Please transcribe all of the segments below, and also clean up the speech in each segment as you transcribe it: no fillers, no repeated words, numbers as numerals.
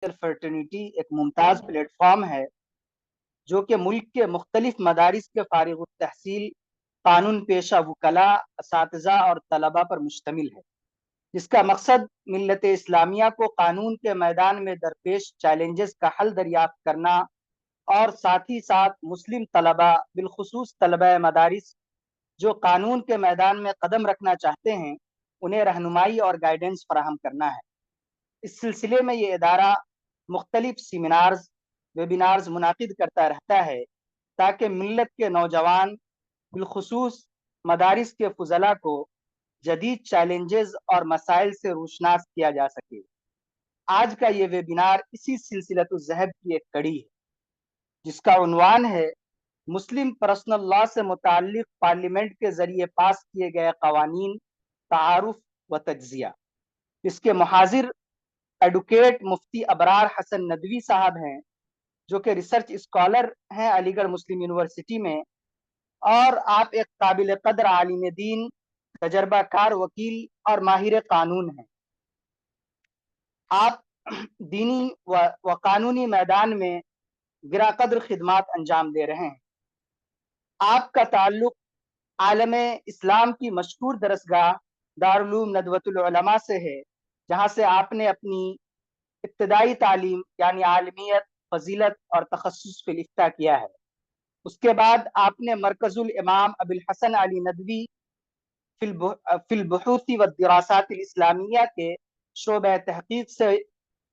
Fraternity एक Mumtaz platform है जो कि मुल्क के मुख्तलिफ मदारिस के फारिग तहसील कानून पेशा वकला, असातिज़ा और तलबा पर मुश्तमिल है, जिसका मकसद मिल्लत इस्लामिया को कानून के मैदान में दरपेश चैलेंजेस का हल दरियाफ्त करना और साथ ही साथ मुस्लिम तलबा बिलखुसूस तलबा मदारिस जो कानून के मैदान में कदम रखना चाहते हैं, उन्हें रहनुमाई और गाइडेंस फराहम करना है। इस सिलसिले में ये इदारा मुख्तलिफ सेमिनार्स, वेबिनार्स मुनाकिद करता रहता है ताकि मिल्लत के नौजवान बिलखुसूस मदारिस के फजला को जदीद चैलेंजेस और मसाइल से रोशनास किया जा सके। आज का ये वेबिनार इसी सिलसिलतुज़्ज़हब की एक कड़ी है, जिसका उन्वान है मुस्लिम पर्सनल लॉ से मुताल्लिक पार्लियामेंट के जरिए पास किए गए कवानीन, तारुफ व तज्जिया। इसके मुहाजिर एडवोकेट मुफ्ती अबरार हसन नदवी साहब हैं, जो कि रिसर्च स्कॉलर हैं अलीगढ़ मुस्लिम यूनिवर्सिटी में, और आप एक काबिल कदर आलिम दीन, तजर्बाकार वकील और माहिर कानून हैं। आप दीनी व कानूनी मैदान में गिराकद्र खिदमात अंजाम दे रहे हैं। आपका ताल्लुक आलम इस्लाम की मशहूर दरसगाह दारुल उलूम नदवतुल उलमा से है, जहाँ से आपने अपनी इब्तदाई तालीम यानी आलमियत, फजीलत और तखस्सुस फिल इफ्ता किया है। उसके बाद आपने मरकजुल इमाम अबुल हसन अली नदवी फिल बुहूथी व दिरासातिल इस्लामिया के शोबे तहकीक से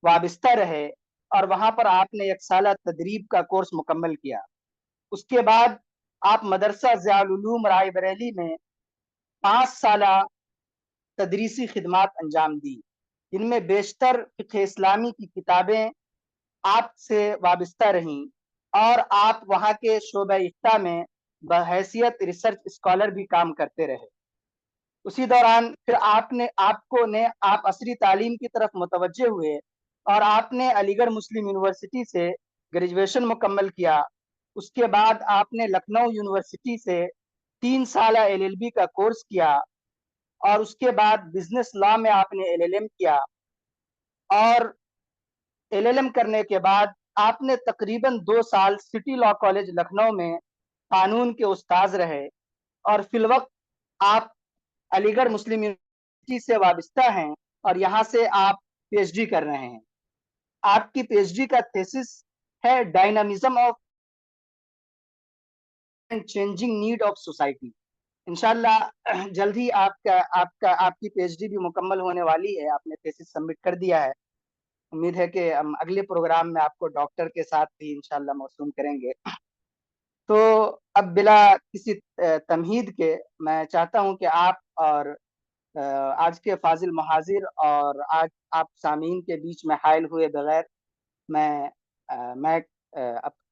वाबस्ता रहे और वहाँ पर आपने एक साला तदरीब का कोर्स मुकम्मल किया। उसके बाद आप मदरसा ज़ियाउल उलूम रायबरेली में 5 साला तदरीसी खिदमात अंजाम दी, जिनमें बेशतर फ़िक़्ह इस्लामी की किताबें आपसे वाबस्ता रहीं और आप वहाँ के शोबे इफ्ता में बहैसियत रिसर्च स्कॉलर भी काम करते रहे। उसी दौरान फिर आप असरी तालीम की तरफ मुतवज्जे हुए और आपने अलीगढ़ मुस्लिम यूनिवर्सिटी से ग्रेजुएशन मुकम्मल किया। उसके बाद आपने लखनऊ यूनिवर्सिटी से 3 साल एलएलबी का कोर्स किया और उसके बाद बिजनेस लॉ में आपने एलएलएम किया, और एलएलएम करने के बाद आपने तकरीबन 2 साल सिटी लॉ कॉलेज लखनऊ में कानून के उस्ताद रहे, और फिलवक्त आप अलीगढ़ मुस्लिम यूनिवर्सिटी से वाबस्ता हैं और यहाँ से आप पीएचडी कर रहे हैं। आपकी पीएचडी का थीसिस है dynamism of and changing need of society. इंशाल्लाह जल्द ही आपकी पीएचडी भी मुकम्मल होने वाली है। आपने थीसिस सबमिट कर दिया है। उम्मीद है कि हम अगले प्रोग्राम में आपको डॉक्टर के साथ भी इंशाल्लाह मौसूम करेंगे। तो अब बिला किसी तमहीद के मैं चाहता हूं कि आप और आज के फाजिल महाजिर और आज आप सामीन के बीच में हायल हुए बगैर मैं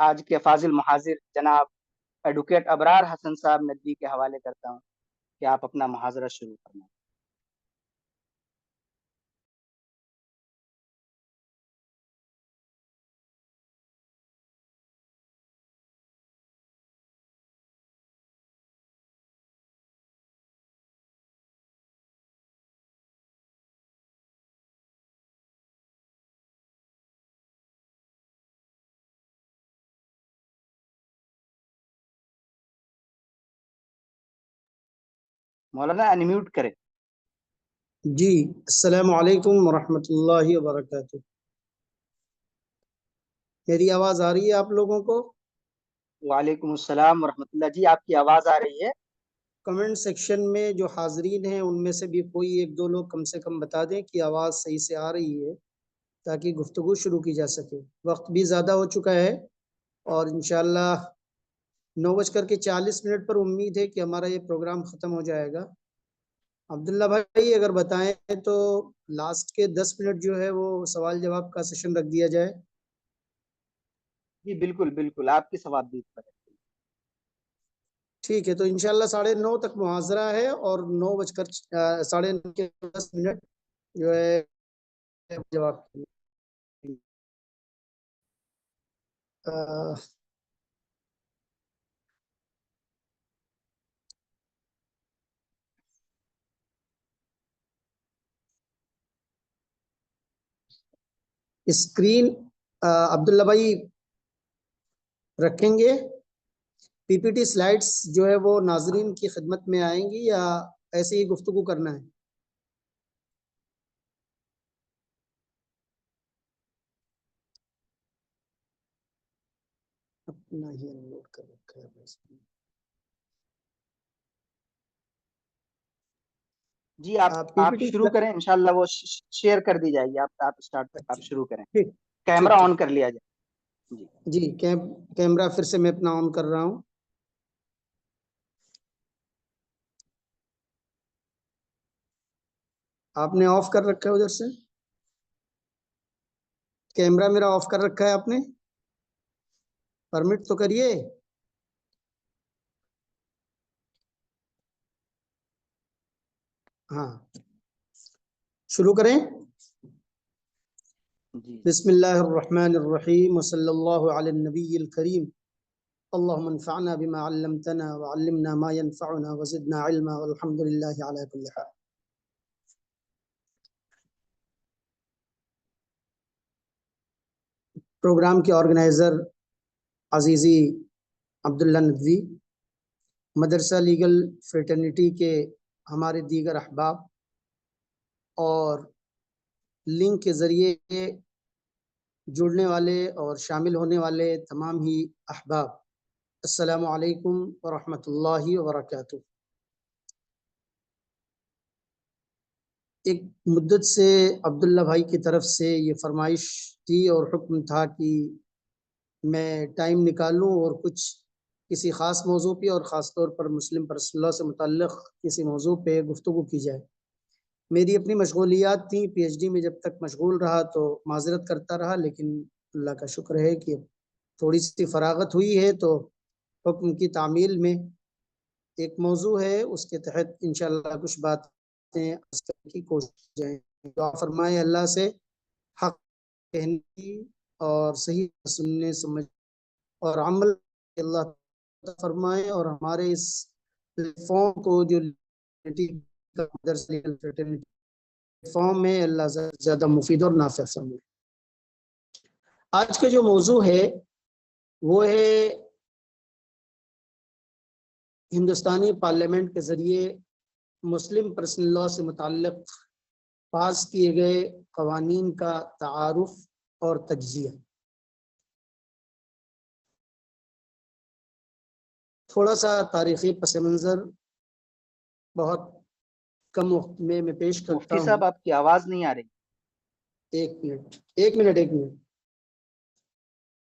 आज के फाजिल महाजिर जनाब एडवोकेट अबरार हसन साहब नदवी के हवाले करता हूँ कि आप अपना मुहाजरा शुरू करना। मौलाना अनम्यूट करें। जी, अस्सलामु अलैकुम वरहमतुल्लाहि वबरकातुहू। मेरी आवाज़ आ रही है आप लोगों को? वालेकुम अस्सलाम वरहमतुल्लाह। जी आपकी आवाज़ आ रही है। कमेंट सेक्शन में जो हाजरीन हैं उनमें से भी कोई एक दो लोग कम से कम बता दें कि आवाज़ सही से आ रही है, ताकि गुफ्तगू शुरू की जा सके। वक्त भी ज़्यादा हो चुका है और इंशाल्लाह 9:40 पर उम्मीद है कि हमारा ये प्रोग्राम ख़त्म हो जाएगा। अब्दुल्ला भाई अगर बताएं तो लास्ट के 10 मिनट जो है वो सवाल जवाब का सेशन रख दिया जाए। जी बिल्कुल बिल्कुल, आपकी सवाब पर है। ठीक है, तो इंशाल्लाह 9:30 तक मुहाजरा है और 9:10 जो है जवाब के लिए। स्क्रीन अब्दुल्ला भाई रखेंगे? पीपीटी स्लाइड्स जो है वो नाजरीन की खिदमत में आएंगी या ऐसे ही गुफ्तगू करना है? अपना ही अनलोड कर रखा है बस। जी आप पीपीटी शुरू करें, इंशाल्लाह वो शेयर कर दी जाएगी। आप स्टार्ट, आप अच्छा, शुरू करें। ठीक कैमरा ठीक ऑन ठीक। कर लिया जाए। जी। जी, कैमरा फिर से मैं अपना ऑन कर रहा हूँ। आपने ऑफ कर रखा है उधर से? कैमरा मेरा ऑफ कर रखा है आपने? परमिट तो करिए। हाँ, शुरू करें। जी। बिस्मिल्लाहिर्रहमानिर्रहीम वसल्लल्लाहु अला नबीयिल करीम। अल्लाहुम्मा अन्फ़अना बिमा अल्लमतना व अल्लिमना मा यनफ़अुना व ज़िदना इल्मा वल्हम्दुलिल्लाहि अला कुल्लि हाल। प्रोग्राम के ऑर्गेनाइजर अजीज़ी अब्दुल्ला नदवी, मदरसा लीगल फ्रेटर्निटी के हमारे दीगर अहबाब और लिंक के ज़रिए जुड़ने वाले और शामिल होने वाले तमाम ही अहबाब, अस्सलामु अलैकुम व रहमतुल्लाहि व बरकातुहू। एक मुद्दत से अब्दुल्ला भाई की तरफ से ये फरमाइश थी और हुक्म था कि मैं टाइम निकालूं और कुछ किसी ख़ास मौजू पे और ख़ास तौर पर मुस्लिम पर्सनल लॉ से मुतल्लिक़ किसी मौजू पे गुफ्तगू की जाए। मेरी अपनी मशगूलियात थी, पीएचडी में जब तक मशगूल रहा तो माजरत करता रहा, लेकिन अल्लाह का शुक्र है कि थोड़ी सी फरागत हुई है तो हुक्म की तामील में एक मौजू है, उसके तहत इंशाअल्लाह कुछ बातें अर्ज़ करने की कोशिश जाए। दुआ फरमाए अल्लाह से हक कहने की और सही सुनने समझ और अमल, अल्लाह फरमाए और हमारे इस प्लेटफॉर्म को जो प्लेटफॉर्म में अल्लाह ज़्यादा मुफीद और नाफ़िअ फरमाए। आज का जो मौजू है वो है हिंदुस्तानी पार्लियामेंट के ज़रिए मुस्लिम पर्सनल लॉ से मुताल्लिक़ पास किए गए कवानीन का तारुफ और तज्ज़िया। थोड़ा सा तारीख़ी पस मंज़र बहुत कम वक्त में मैं पेश करता मुफ्ती हूँ। साहब, आपकी आवाज नहीं आ रही। एक मिनट, एक मिनट, एक मिनट,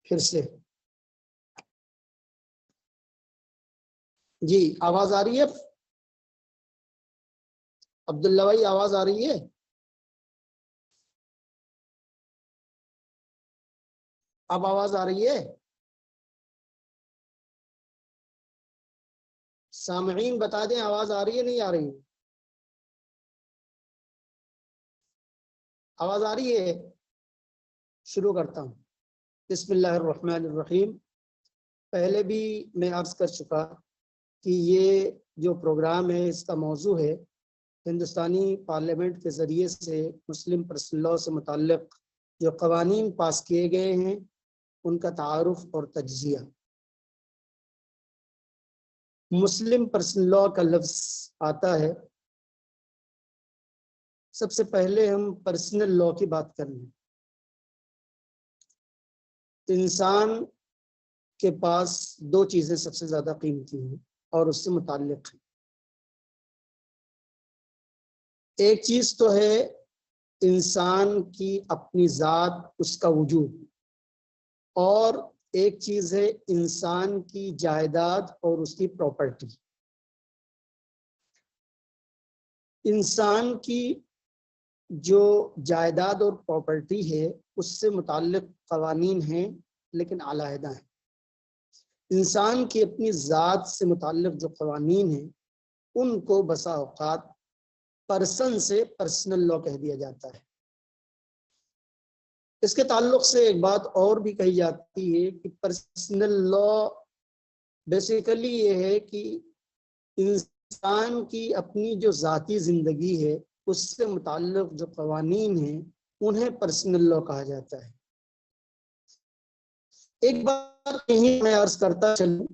फिर से। जी, आवाज आ रही है अब्दुल्ला भाई? आवाज आ रही है? अब आवाज आ रही है? सामईन बता दें आवाज आ रही है नहीं आ रही? आवाज आ रही है? शुरू करता हूँ। बिस्मिल्लाहिर्रहमानिर्रहीम। पहले भी मैं अर्ज कर चुका कि ये जो प्रोग्राम है इसका मौजू है हिंदुस्तानी पार्लियामेंट के ज़रिए से मुस्लिम पर्सनल लॉ से मुताल्लिक़ जो कवानीन पास किए गए हैं उनका तारुफ और तज्ज़िया। मुस्लिम पर्सनल लॉ का लफ्ज़ आता है, सबसे पहले हम पर्सनल लॉ की बात कर लें। इंसान के पास दो चीज़ें सबसे ज़्यादा कीमती हैं और उससे मुताल्लिक़ हैं। एक चीज़ तो है इंसान की अपनी ज़ात, उसका वजूद, और एक चीज़ है इंसान की जायदाद और उसकी प्रॉपर्टी। इंसान की जो जायदाद और प्रॉपर्टी है उससे मुताल्लिक़ क़वानीन हैं, लेकिन अलहदा हैं। इंसान की अपनी ज़ात से मुताल्लिक़ जो क़वानीन हैं उनको बसा औक़ात पर्सन से पर्सनल लॉ कह दिया जाता है। इसके ताल्लुक़ से एक बात और भी कही जाती है कि पर्सनल लॉ बेसिकली ये है कि इंसान की अपनी जो ज़ाती ज़िंदगी है उससे मुताल्लिक़ जो क़वानीन हैं उन्हें पर्सनल लॉ कहा जाता है। एक बात यही मैं अर्ज करता चलूं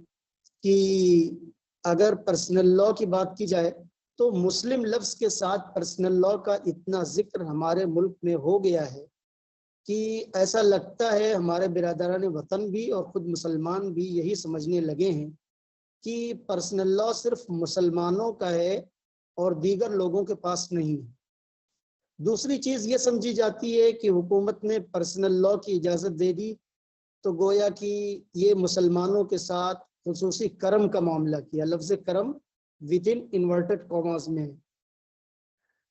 कि अगर पर्सनल लॉ की बात की जाए तो मुस्लिम लफ्ज के साथ पर्सनल लॉ का इतना जिक्र हमारे मुल्क में हो गया है कि ऐसा लगता है हमारे बिरादरान वतन भी और खुद मुसलमान भी यही समझने लगे हैं कि पर्सनल लॉ सिर्फ मुसलमानों का है और दीगर लोगों के पास नहीं है। दूसरी चीज ये समझी जाती है कि हुकूमत ने पर्सनल लॉ की इजाजत दे दी तो गोया कि ये मुसलमानों के साथ खुसूसी करम का मामला किया। लफ्ज करम विद इन इन्वर्टेड कॉमास में है।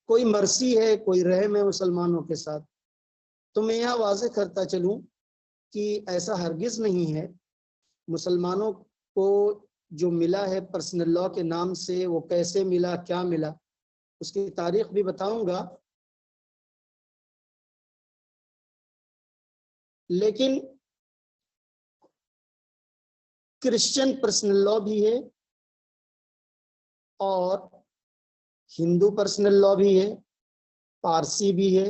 कोई मर्सी है, कोई रहम है मुसलमानों के साथ। तो मैं यहाँ वाज़ेह करता चलूं कि ऐसा हरगिज नहीं है। मुसलमानों को जो मिला है पर्सनल लॉ के नाम से, वो कैसे मिला, क्या मिला, उसकी तारीख भी बताऊंगा। लेकिन क्रिश्चियन पर्सनल लॉ भी है और हिंदू पर्सनल लॉ भी है, पारसी भी है,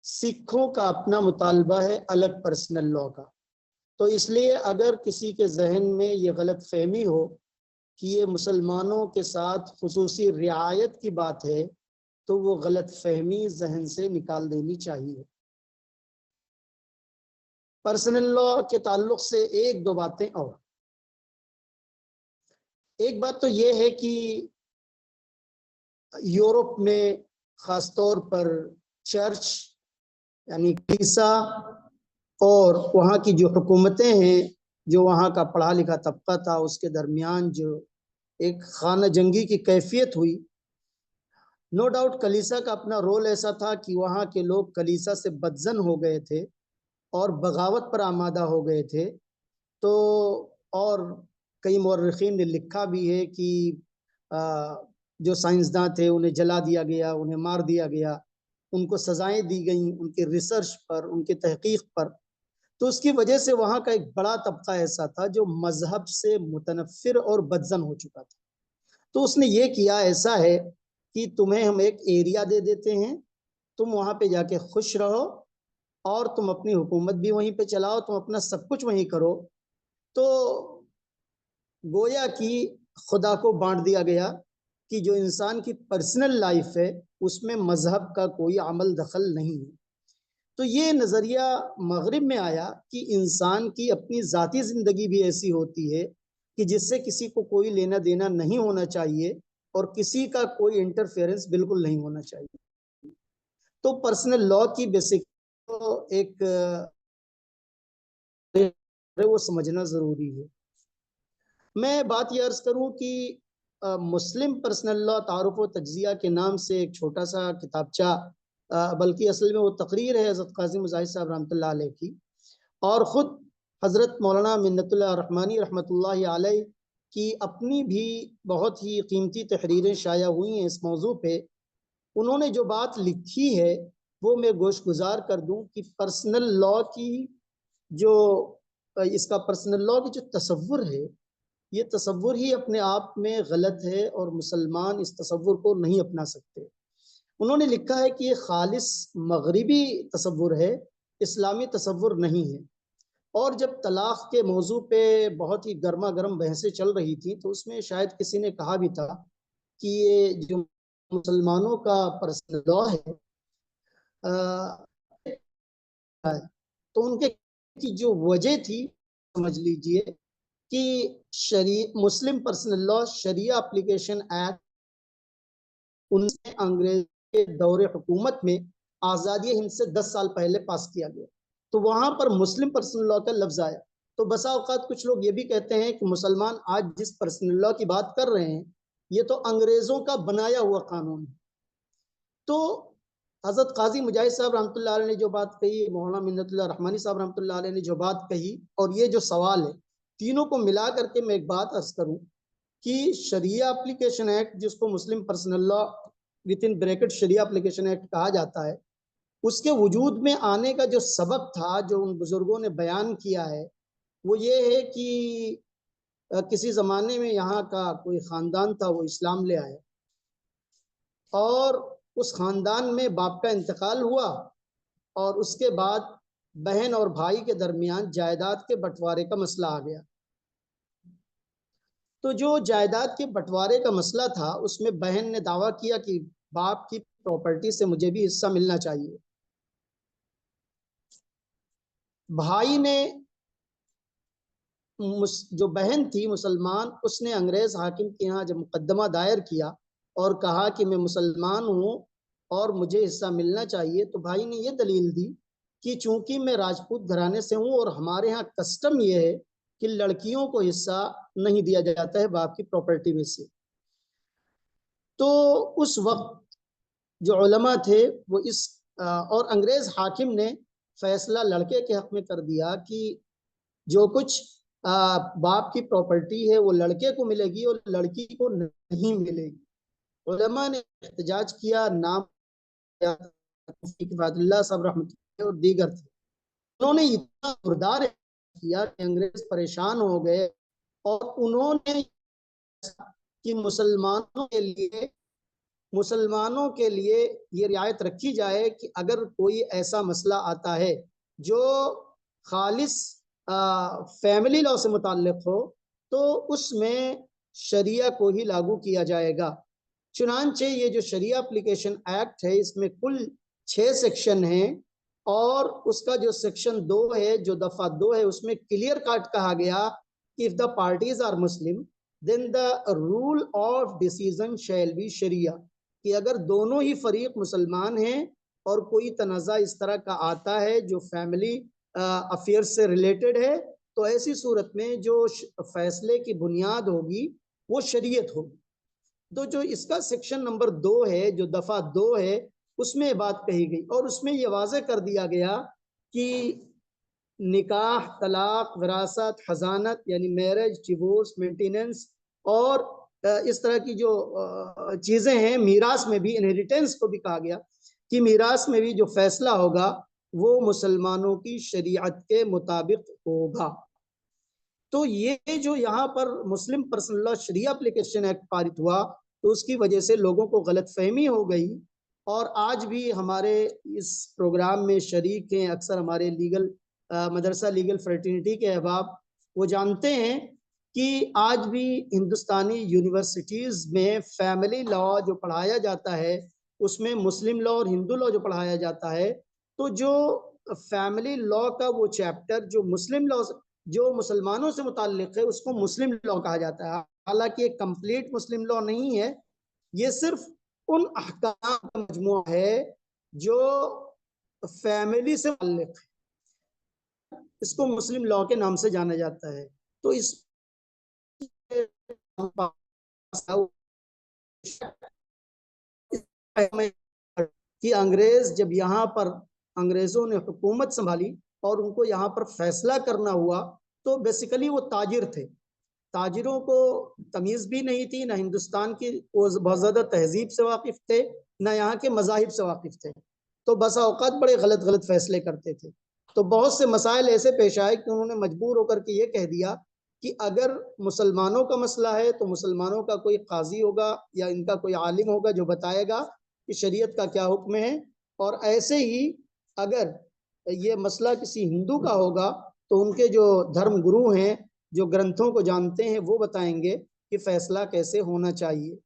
सिखों का अपना मुतालबा है अलग पर्सनल लॉ का। तो इसलिए अगर किसी के जहन में ये गलत फहमी हो कि ये मुसलमानों के साथ खुसूसी रियायत की बात है तो वो गलत फहमी जहन से निकाल देनी चाहिए। पर्सनल लॉ के ताल्लुक से एक दो बातें और। एक बात तो ये है कि यूरोप में खासतौर पर चर्च यानी कलीसिया और वहाँ की जो हुकूमतें हैं, जो वहाँ का पढ़ा लिखा तबका था, उसके दरमियान जो एक खाना जंगी की कैफियत हुई। नो डाउट कलीसिया का अपना रोल ऐसा था कि वहाँ के लोग कलीसिया से बदजन हो गए थे और बगावत पर आमादा हो गए थे। तो और कई मौर्रिखीन ने लिखा भी है कि जो साइंसदान थे उन्हें जला दिया गया, उन्हें मार दिया गया, उनको सजाएं दी गई उनके रिसर्च पर, उनके तहकीक पर। तो उसकी वजह से वहाँ का एक बड़ा तबका ऐसा था जो मजहब से मुतनफिर और बदजन हो चुका था। तो उसने ये किया, ऐसा है कि तुम्हें हम एक एरिया दे देते हैं, तुम वहाँ पे जाके खुश रहो और तुम अपनी हुकूमत भी वहीं पे चलाओ, तुम अपना सब कुछ वहीं करो। तो गोया कि खुदा को बांट दिया गया कि जो इंसान की पर्सनल लाइफ है उसमें मजहब का कोई अमल दखल नहीं है। तो ये नज़रिया मगरिब में आया कि इंसान की अपनी ज़ाती ज़िंदगी भी ऐसी होती है कि जिससे किसी को कोई लेना देना नहीं होना चाहिए और किसी का कोई इंटरफेरेंस बिल्कुल नहीं होना चाहिए। तो पर्सनल लॉ की बेसिक तो एक वो समझना ज़रूरी है। मैं बात ये अर्ज करूं कि मुस्लिम पर्सनल लॉ तारुफ व तज्जिया के नाम से एक छोटा सा किताबचा, बल्कि असल में वो तकरीर है हज़रत काज़ी मुजाहिद साहब रहमतुल्लाह अलैह की, और ख़ुद हज़रत मौलाना मिन्नतुल्लाह रहमानी रहमतुल्लाह अलैह की अपनी भी बहुत ही कीमती तहरीरें शाया हुई हैं इस मौजू पे। उन्होंने जो बात लिखी है वो मैं गोशगुजार कर दूं कि पर्सनल लॉ की जो इसका पर्सनल लॉ की जो तसव्वुर है, ये तसव्वुर ही अपने आप में गलत है और मुसलमान इस तसव्वुर को नहीं अपना सकते। उन्होंने लिखा है कि ये खालिस मगरिबी तसव्वुर है, इस्लामी तसव्वुर नहीं है। और जब तलाक के मौजू पे बहुत ही गर्मा गर्म बहसें चल रही थी तो उसमें शायद किसी ने कहा भी था कि ये जो मुसलमानों का पर्सनल लॉ है, तो उनके की जो वजह थी, समझ लीजिए कि मुस्लिम पर्सनल लॉ शरिया एप्लीकेशन एक्ट उनसे अंग्रेज के दौरे हुकूमत में आज़ादी हिंद से 10 साल पहले पास किया गया। तो वहां पर मुस्लिम पर्सनल लॉ का लफ्ज आया। तो बसा औकात कुछ लोग ये भी कहते हैं कि मुसलमान आज जिस पर्सनल लॉ की बात कर रहे हैं ये तो अंग्रेजों का बनाया हुआ कानून है। तो हजरत काजी मुजाहिद साहब रहमतुल्लाह अलैह ने जो बात कही, मौलाना मिन्नतुल्लाह रहमानी साहब रहमतुल्लाह अलैह ने जो बात कही, और ये जो सवाल है, तीनों को मिला करके मैं एक बात अर्ज करूं कि शरिया एप्लीकेशन एक्ट, जिसको Muslim personal law with in bracket sharia application act कहा जाता है, उसके वजूद में आने का जो सबब था, जो उन बुजुर्गों ने बयान किया है, वो ये है कि किसी ज़माने में यहाँ का कोई ख़ानदान था, वो इस्लाम ले आया और उस ख़ानदान में बाप का इंतकाल हुआ और उसके बाद बहन और भाई के दरमियान जायदाद के बंटवारे का मसला आ गया। तो जो जायदाद के बंटवारे का मसला था उसमें बहन ने दावा किया कि बाप की प्रॉपर्टी से मुझे भी हिस्सा मिलना चाहिए। भाई ने, जो बहन थी मुसलमान, उसने अंग्रेज हाकिम के यहाँ जब मुकदमा दायर किया और कहा कि मैं मुसलमान हूँ और मुझे हिस्सा मिलना चाहिए, तो भाई ने यह दलील दी कि चूंकि मैं राजपूत घराने से हूँ और हमारे यहाँ कस्टम यह है कि लड़कियों को हिस्सा नहीं दिया जाता है बाप की प्रॉपर्टी में से। तो उस वक्त जो उलमा थे वो इस और अंग्रेज हाकिम ने फैसला लड़के के हक में कर दिया कि जो कुछ बाप की प्रॉपर्टी है वो लड़के को मिलेगी और लड़की को नहीं मिलेगी। उलमा ने एहतजाज किया, नाम साहब रहमतुल्लाह और दीगर थे। उन्होंने इतना जोरदार किया कि अंग्रेज परेशान हो गए और उन्होंने कि मुसलमानों के लिए ये रियायत रखी जाए कि अगर कोई ऐसा मसला आता है जो खालिस फैमिली लॉ से मुताल्लिक हो तो उसमें शरिया को ही लागू किया जाएगा। चुनांचे ये जो शरिया एप्लीकेशन एक्ट है इसमें कुल 6 सेक्शन हैं और उसका जो सेक्शन 2 है, जो दफा 2 है, उसमें क्लियर कट कहा गया कि if the parties are Muslim then the rule of decision shall be sharia, कि अगर दोनों ही फरीक मुसलमान हैं और कोई तनाज़ा इस तरह का आता है जो फैमिली अफेयर्स से रिलेटेड है, तो ऐसी सूरत में जो फैसले की बुनियाद होगी वो शरीयत होगी। तो जो इसका सेक्शन नंबर 2 है, जो दफा 2 है, उसमें बात कही गई और उसमें यह वाज़ेह कर दिया गया कि निकाह, तलाक, विरासत, हजानत यानी मैरिज, डिवोर्स, मेंटेनेंस और इस तरह की जो चीजें हैं, मीरास में भी, इनहेरिटेंस को भी कहा गया कि मीरास में भी जो फैसला होगा वो मुसलमानों की शरीयत के मुताबिक होगा। तो ये जो यहाँ पर मुस्लिम पर्सनल लॉ शरिया एप्लीकेशन एक्ट पारित हुआ तो उसकी वजह से लोगों को गलतफहमी हो गई और आज भी हमारे इस प्रोग्राम में शरीक हैं अक्सर हमारे लीगल मदरसा लीगल फ्रेटर्निटी के अहबाब, वो जानते हैं कि आज भी हिंदुस्तानी यूनिवर्सिटीज़ में फैमिली लॉ जो पढ़ाया जाता है उसमें मुस्लिम लॉ और हिंदू लॉ जो पढ़ाया जाता है, तो जो फैमिली लॉ का वो चैप्टर जो मुस्लिम लॉ जो मुसलमानों से मुताल्लिक है उसको मुस्लिम लॉ कहा जाता है। हालांकि एक कंप्लीट मुस्लिम लॉ नहीं है, ये सिर्फ उन अहकाम का मजमूआ है जो फैमिली से मुताल्लिक है, इसको मुस्लिम लॉ के नाम से जाना जाता है। तो इस कि अंग्रेज जब यहाँ पर अंग्रेजों ने हुकूमत संभाली और उनको यहाँ पर फैसला करना हुआ तो बेसिकली वो ताजिर थे, ताजिरों को तमीज़ भी नहीं थी, ना हिंदुस्तान की वो बहुत ज़्यादा तहजीब से वाकिफ़ थे, ना यहाँ के मज़ाहिब से वाकिफ़ थे, तो बसा औकात बड़े गलत गलत फैसले करते थे। तो बहुत से मसाइल ऐसे पेश आए कि उन्होंने मजबूर होकर के ये कह दिया कि अगर मुसलमानों का मसला है तो मुसलमानों का कोई काजी होगा या इनका कोई आलिम होगा जो बताएगा कि शरीयत का क्या हुक्म है, और ऐसे ही अगर ये मसला किसी हिंदू का होगा तो उनके जो धर्म गुरु हैं जो ग्रंथों को जानते हैं वो बताएंगे कि फैसला कैसे होना चाहिए।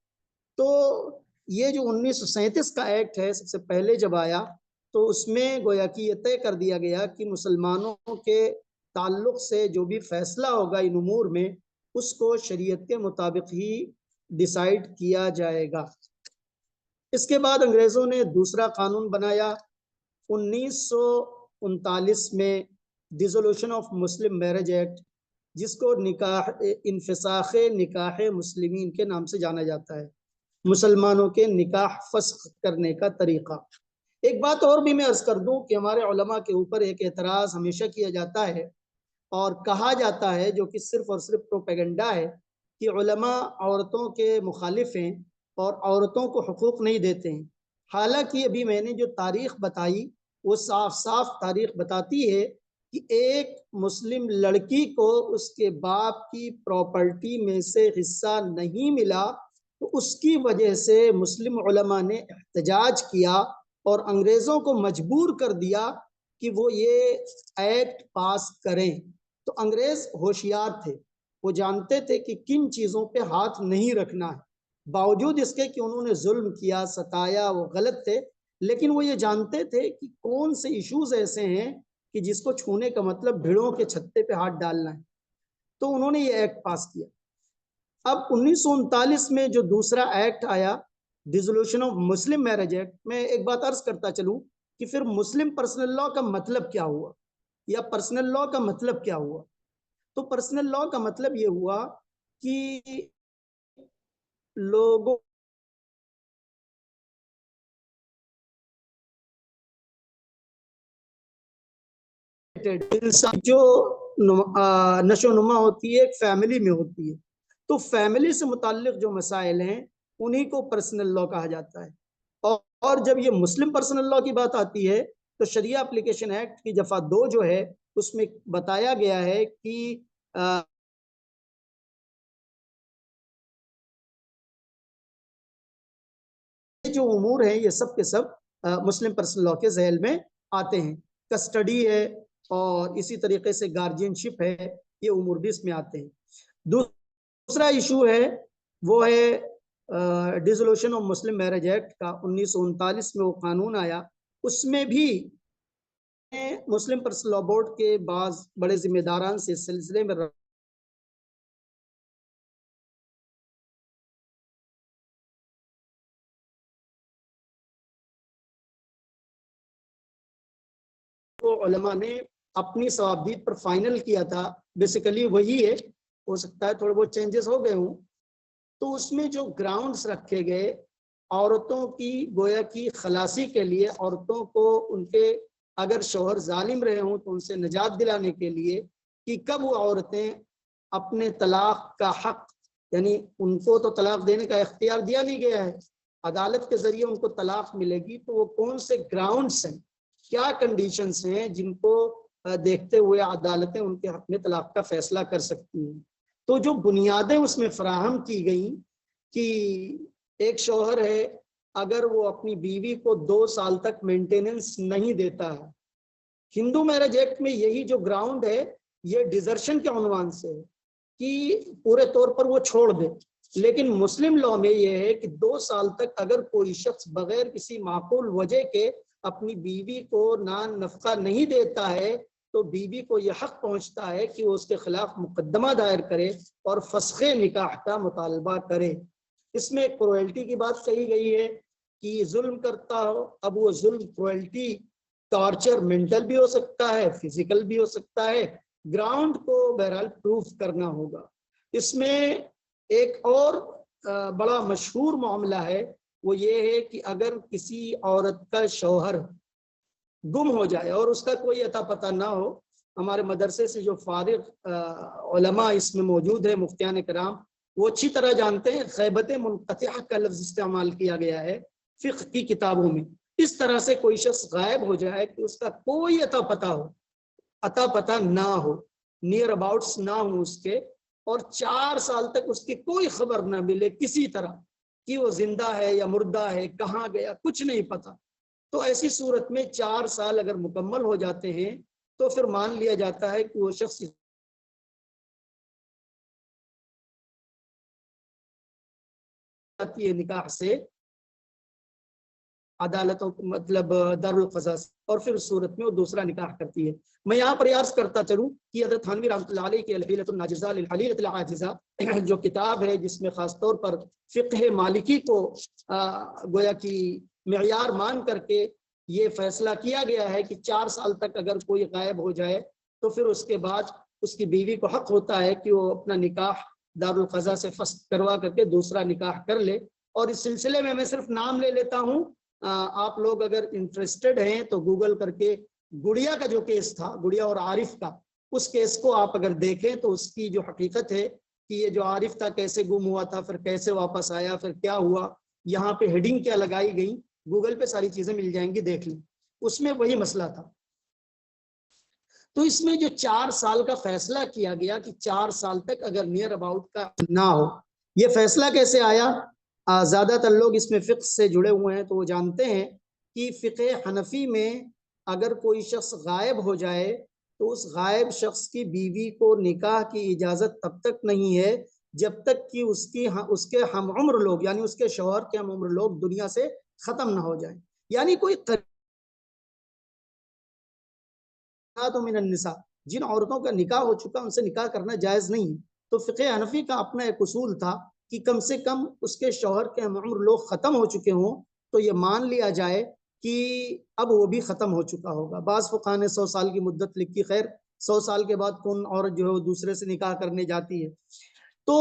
तो ये जो 1937 का एक्ट है सबसे पहले जब आया तो उसमें गोया कि ये तय कर दिया गया कि मुसलमानों के ताल्लुक से जो भी फैसला होगा इन उमूर में उसको शरीयत के मुताबिक ही डिसाइड किया जाएगा। इसके बाद अंग्रेजों ने दूसरा कानून बनाया 1939 में, dissolution of Muslim marriage act, जिसको इंफिसाख निकाह मुस्लिमीन के नाम से जाना जाता है, मुसलमानों के निकाह फस्ख करने का तरीका। एक बात और भी मैं अर्ज कर दूं कि हमारे उलमा के ऊपर एक एतराज़ हमेशा किया जाता है और कहा जाता है, जो कि सिर्फ और सिर्फ प्रोपेगेंडा है, कि उलमा औरतों के मुखालिफ हैं और औरतों को हुकूक नहीं देते हैं। हालांकि अभी मैंने जो तारीख बताई वो साफ साफ तारीख बताती है कि एक मुस्लिम लड़की को उसके बाप की प्रॉपर्टी में से हिस्सा नहीं मिला तो उसकी वजह से मुस्लिम उलमा ने एहतजाज किया और अंग्रेज़ों को मजबूर कर दिया कि वो ये एक्ट पास करें। तो अंग्रेज होशियार थे, वो जानते थे कि किन चीजों पे हाथ नहीं रखना है। बावजूद इसके कि उन्होंने जुल्म किया, सताया, वो गलत थे, लेकिन वो ये जानते थे कि कौन से इश्यूज ऐसे हैं कि जिसको छूने का मतलब भेड़ों के छत्ते पे हाथ डालना है। तो उन्होंने ये एक्ट पास किया। अब 1939 में जो दूसरा एक्ट आया, dissolution of Muslim marriage act, मैं एक बात अर्ज करता चलूं कि फिर मुस्लिम पर्सनल लॉ का मतलब क्या हुआ, या पर्सनल लॉ का मतलब क्या हुआ। तो पर्सनल लॉ का मतलब ये हुआ कि लोगों जो नशोनुमा होती है एक फैमिली में होती है, तो फैमिली से मुताल्लिक जो मसाइल हैं उन्हीं को पर्सनल लॉ कहा जाता है। और जब ये मुस्लिम पर्सनल लॉ की बात आती है तो शरिया एप्लीकेशन एक्ट की दफा 2 जो है उसमें बताया गया है कि जो उमूर हैं ये सब के सब मुस्लिम पर्सनल लॉ के ज़ैल में आते हैं। कस्टडी है और इसी तरीके से गार्जियनशिप है, ये उमूर भी इसमें आते हैं। दूसरा इशू है वो है dissolution of Muslim marriage act का। 1939 में वो कानून आया, उसमें भी मुस्लिम पर्सनल लॉ बोर्ड के बाद बड़े जिम्मेदारान से इस सिलसिले में तो उलमा ने अपनी सवाबदीद पर फाइनल किया था। बेसिकली वही है, हो सकता है थोड़े बहुत चेंजेस हो गए हों। तो उसमें जो ग्राउंड्स रखे गए औरतों की गोया की खलासी के लिए, औरतों को उनके अगर शौहर जालिम रहे हों तो उनसे निजात दिलाने के लिए, कि कब वो औरतें अपने तलाक का हक, यानी उनको तो तलाक देने का इख्तियार दिया नहीं गया है, अदालत के जरिए उनको तलाक मिलेगी, तो वो कौन से ग्राउंड्स हैं, क्या कंडीशंस हैं जिनको देखते हुए अदालतें उनके हक में तलाक का फैसला कर सकती हैं। तो जो बुनियादें उसमें फराहम की गई कि एक शौहर है, अगर वो अपनी बीवी को 2 साल तक मेंटेनेंस नहीं देता है, हिंदू मैरिज एक्ट में यही जो ग्राउंड है ये डिजर्शन के अनुमान से है कि पूरे तौर पर वो छोड़ दे। लेकिन मुस्लिम लॉ में ये है कि 2 साल तक अगर कोई शख्स बगैर किसी माकूल वजह के अपनी बीवी को नान नफका नहीं देता है तो बीवी को यह हक पहुंचता है कि वो उसके खिलाफ मुकदमा दायर करे और फस्खे निकाह का मुतालबा करे। इसमें क्रुएल्टी की बात कही गई है कि जुल्म करता हो। अब वो जुल्म, क्रुएल्टी, टॉर्चर मेंटल भी हो सकता है, फिजिकल भी हो सकता है, ग्राउंड को बहरहाल प्रूफ करना होगा। इसमें एक और बड़ा मशहूर मामला है, वो ये है कि अगर किसी औरत का शौहर गुम हो जाए और उसका कोई अता पता ना हो, हमारे मदरसे से जो फारिग उलमा इसमें मौजूद है, मुफ्तियान कराम, वो अच्छी तरह जानते हैं ग़ैबत मुनक़तिअ का लफ्ज़ इस्तेमाल किया गया है फ़िक़्ह की किताबों में। इस तरह से कोई शख्स गायब हो जाए कि उसका कोई अता पता हो, अता पता ना हो, नियर अबाउट्स ना हो उसके, और 4 साल तक उसकी कोई खबर ना मिले किसी तरह कि वो जिंदा है या मुर्दा है, कहाँ गया, कुछ नहीं पता। तो ऐसी सूरत में 4 साल अगर मुकम्मल हो जाते हैं तो फिर मान लिया जाता है कि वो शख्स निकाह से अदालतों मतलब दारुल क़ज़ा, और फिर उस सूरत में वो दूसरा निकाह करती है। मैं यहाँ प्रयास करता चलूँ कि हज़रत थानवी रहमतुल्लाह अलैह की अल-हिलतुन नाजिज़ा लिल हलीलतिल आजिज़ा जो किताब है जिसमें खासतौर पर फ़िक़्ह मालिकी को गोया की मेयार मान करके ये फैसला किया गया है कि 4 साल तक अगर कोई गायब हो जाए तो फिर उसके बाद उसकी बीवी को हक होता है कि वो अपना निकाह दारुल क़ज़ा से फस्ख़ करवा करके दूसरा निकाह कर ले। और इस सिलसिले में मैं सिर्फ नाम ले लेता हूँ, आप लोग अगर इंटरेस्टेड हैं तो गूगल करके गुड़िया का जो केस था, गुड़िया और आरिफ का, उस केस को आप अगर देखें तो उसकी जो हकीकत है कि ये जो आरिफ था कैसे गुम हुआ था, फिर कैसे वापस आया, फिर क्या हुआ, यहाँ पे हेडिंग क्या लगाई गई, गूगल पे सारी चीजें मिल जाएंगी, देख लें, उसमें वही मसला था। तो इसमें जो 4 साल का फैसला किया गया कि 4 साल तक अगर नियर अबाउट का ना हो, ये फैसला कैसे आया? ज्यादातर लोग इसमें फ़िक़्ह से जुड़े हुए हैं तो वो जानते हैं कि फ़िक़्ह हनफी में अगर कोई शख्स गायब हो जाए तो उस गायब शख्स की बीवी को निकाह की इजाजत तब तक नहीं है जब तक कि उसके हम उम्र लोग यानी उसके शौहर के हम उम्र लोग दुनिया से खत्म ना हो जाए। यानी कोई तो मिनन निसा, जिन औरतों का निकाह हो चुका उनसे निकाह करना जायज नहीं है। तो फ़िक़े हनफी का अपना एक उसूल था कि कम से कम उसके शौहर के हम उम्र लोग खत्म हो चुके हों तो ये मान लिया जाए कि अब वो भी खत्म हो चुका होगा। बाज़ फ़ुक़हा ने 100 साल की मुद्दत लिखी, खैर 100 साल के बाद कौन औरत जो है वो दूसरे से निकाह करने जाती है। तो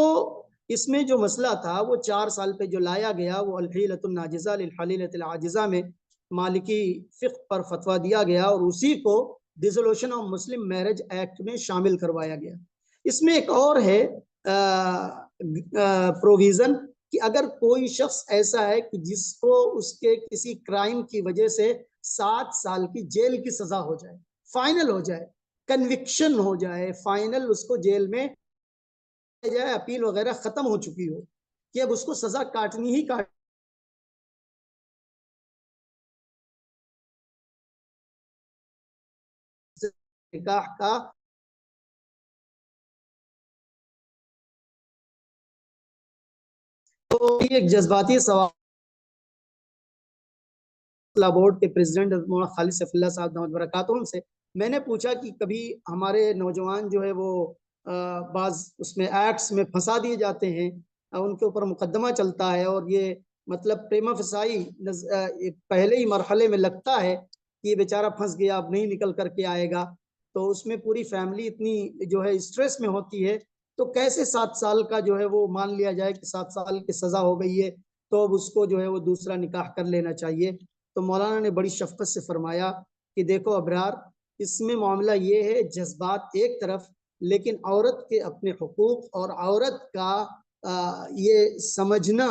इसमें जो मसला था वो 4 साल पे जो लाया गया वो अल-हीलतुन नाजिज़ा लिल हलीलतिल आजिज़ा में मालिकी फ़िक़्ह पर फतवा दिया गया और उसी को dissolution of Muslim marriage act में शामिल करवाया गया। इसमें एक और है प्रोविजन कि अगर कोई शख्स ऐसा है कि जिसको उसके किसी क्राइम की वजह से 7 साल की जेल की सजा हो जाए, फाइनल हो जाए, कन्विक्शन हो जाए, फाइनल उसको जेल में जाए, अपील वगैरह खत्म हो चुकी हो कि अब उसको सजा काटनी ही काट निकाह का तो ये एक जज्बाती सवाल बोर्ड के प्रेसिडेंट खालिद सैफुल्लाह साहब दामद बरकातुहू से मैंने पूछा कि कभी हमारे नौजवान जो है वो बाज उसमें एक्ट्स में फंसा दिए जाते हैं, उनके ऊपर मुकदमा चलता है और ये मतलब प्रेमा फसाई पहले ही मरहले में लगता है कि ये बेचारा फंस गया, अब नहीं निकल करके आएगा, तो उसमें पूरी फैमिली इतनी जो है स्ट्रेस में होती है, तो कैसे 7 साल का जो है वो मान लिया जाए कि 7 साल की सजा हो गई है तो अब उसको जो है वो दूसरा निकाह कर लेना चाहिए। तो मौलाना ने बड़ी शफकत से फरमाया कि देखो अबरार, इसमें मामला ये है जज्बात एक तरफ, लेकिन औरत के अपने हुकूक और औरत का ये समझना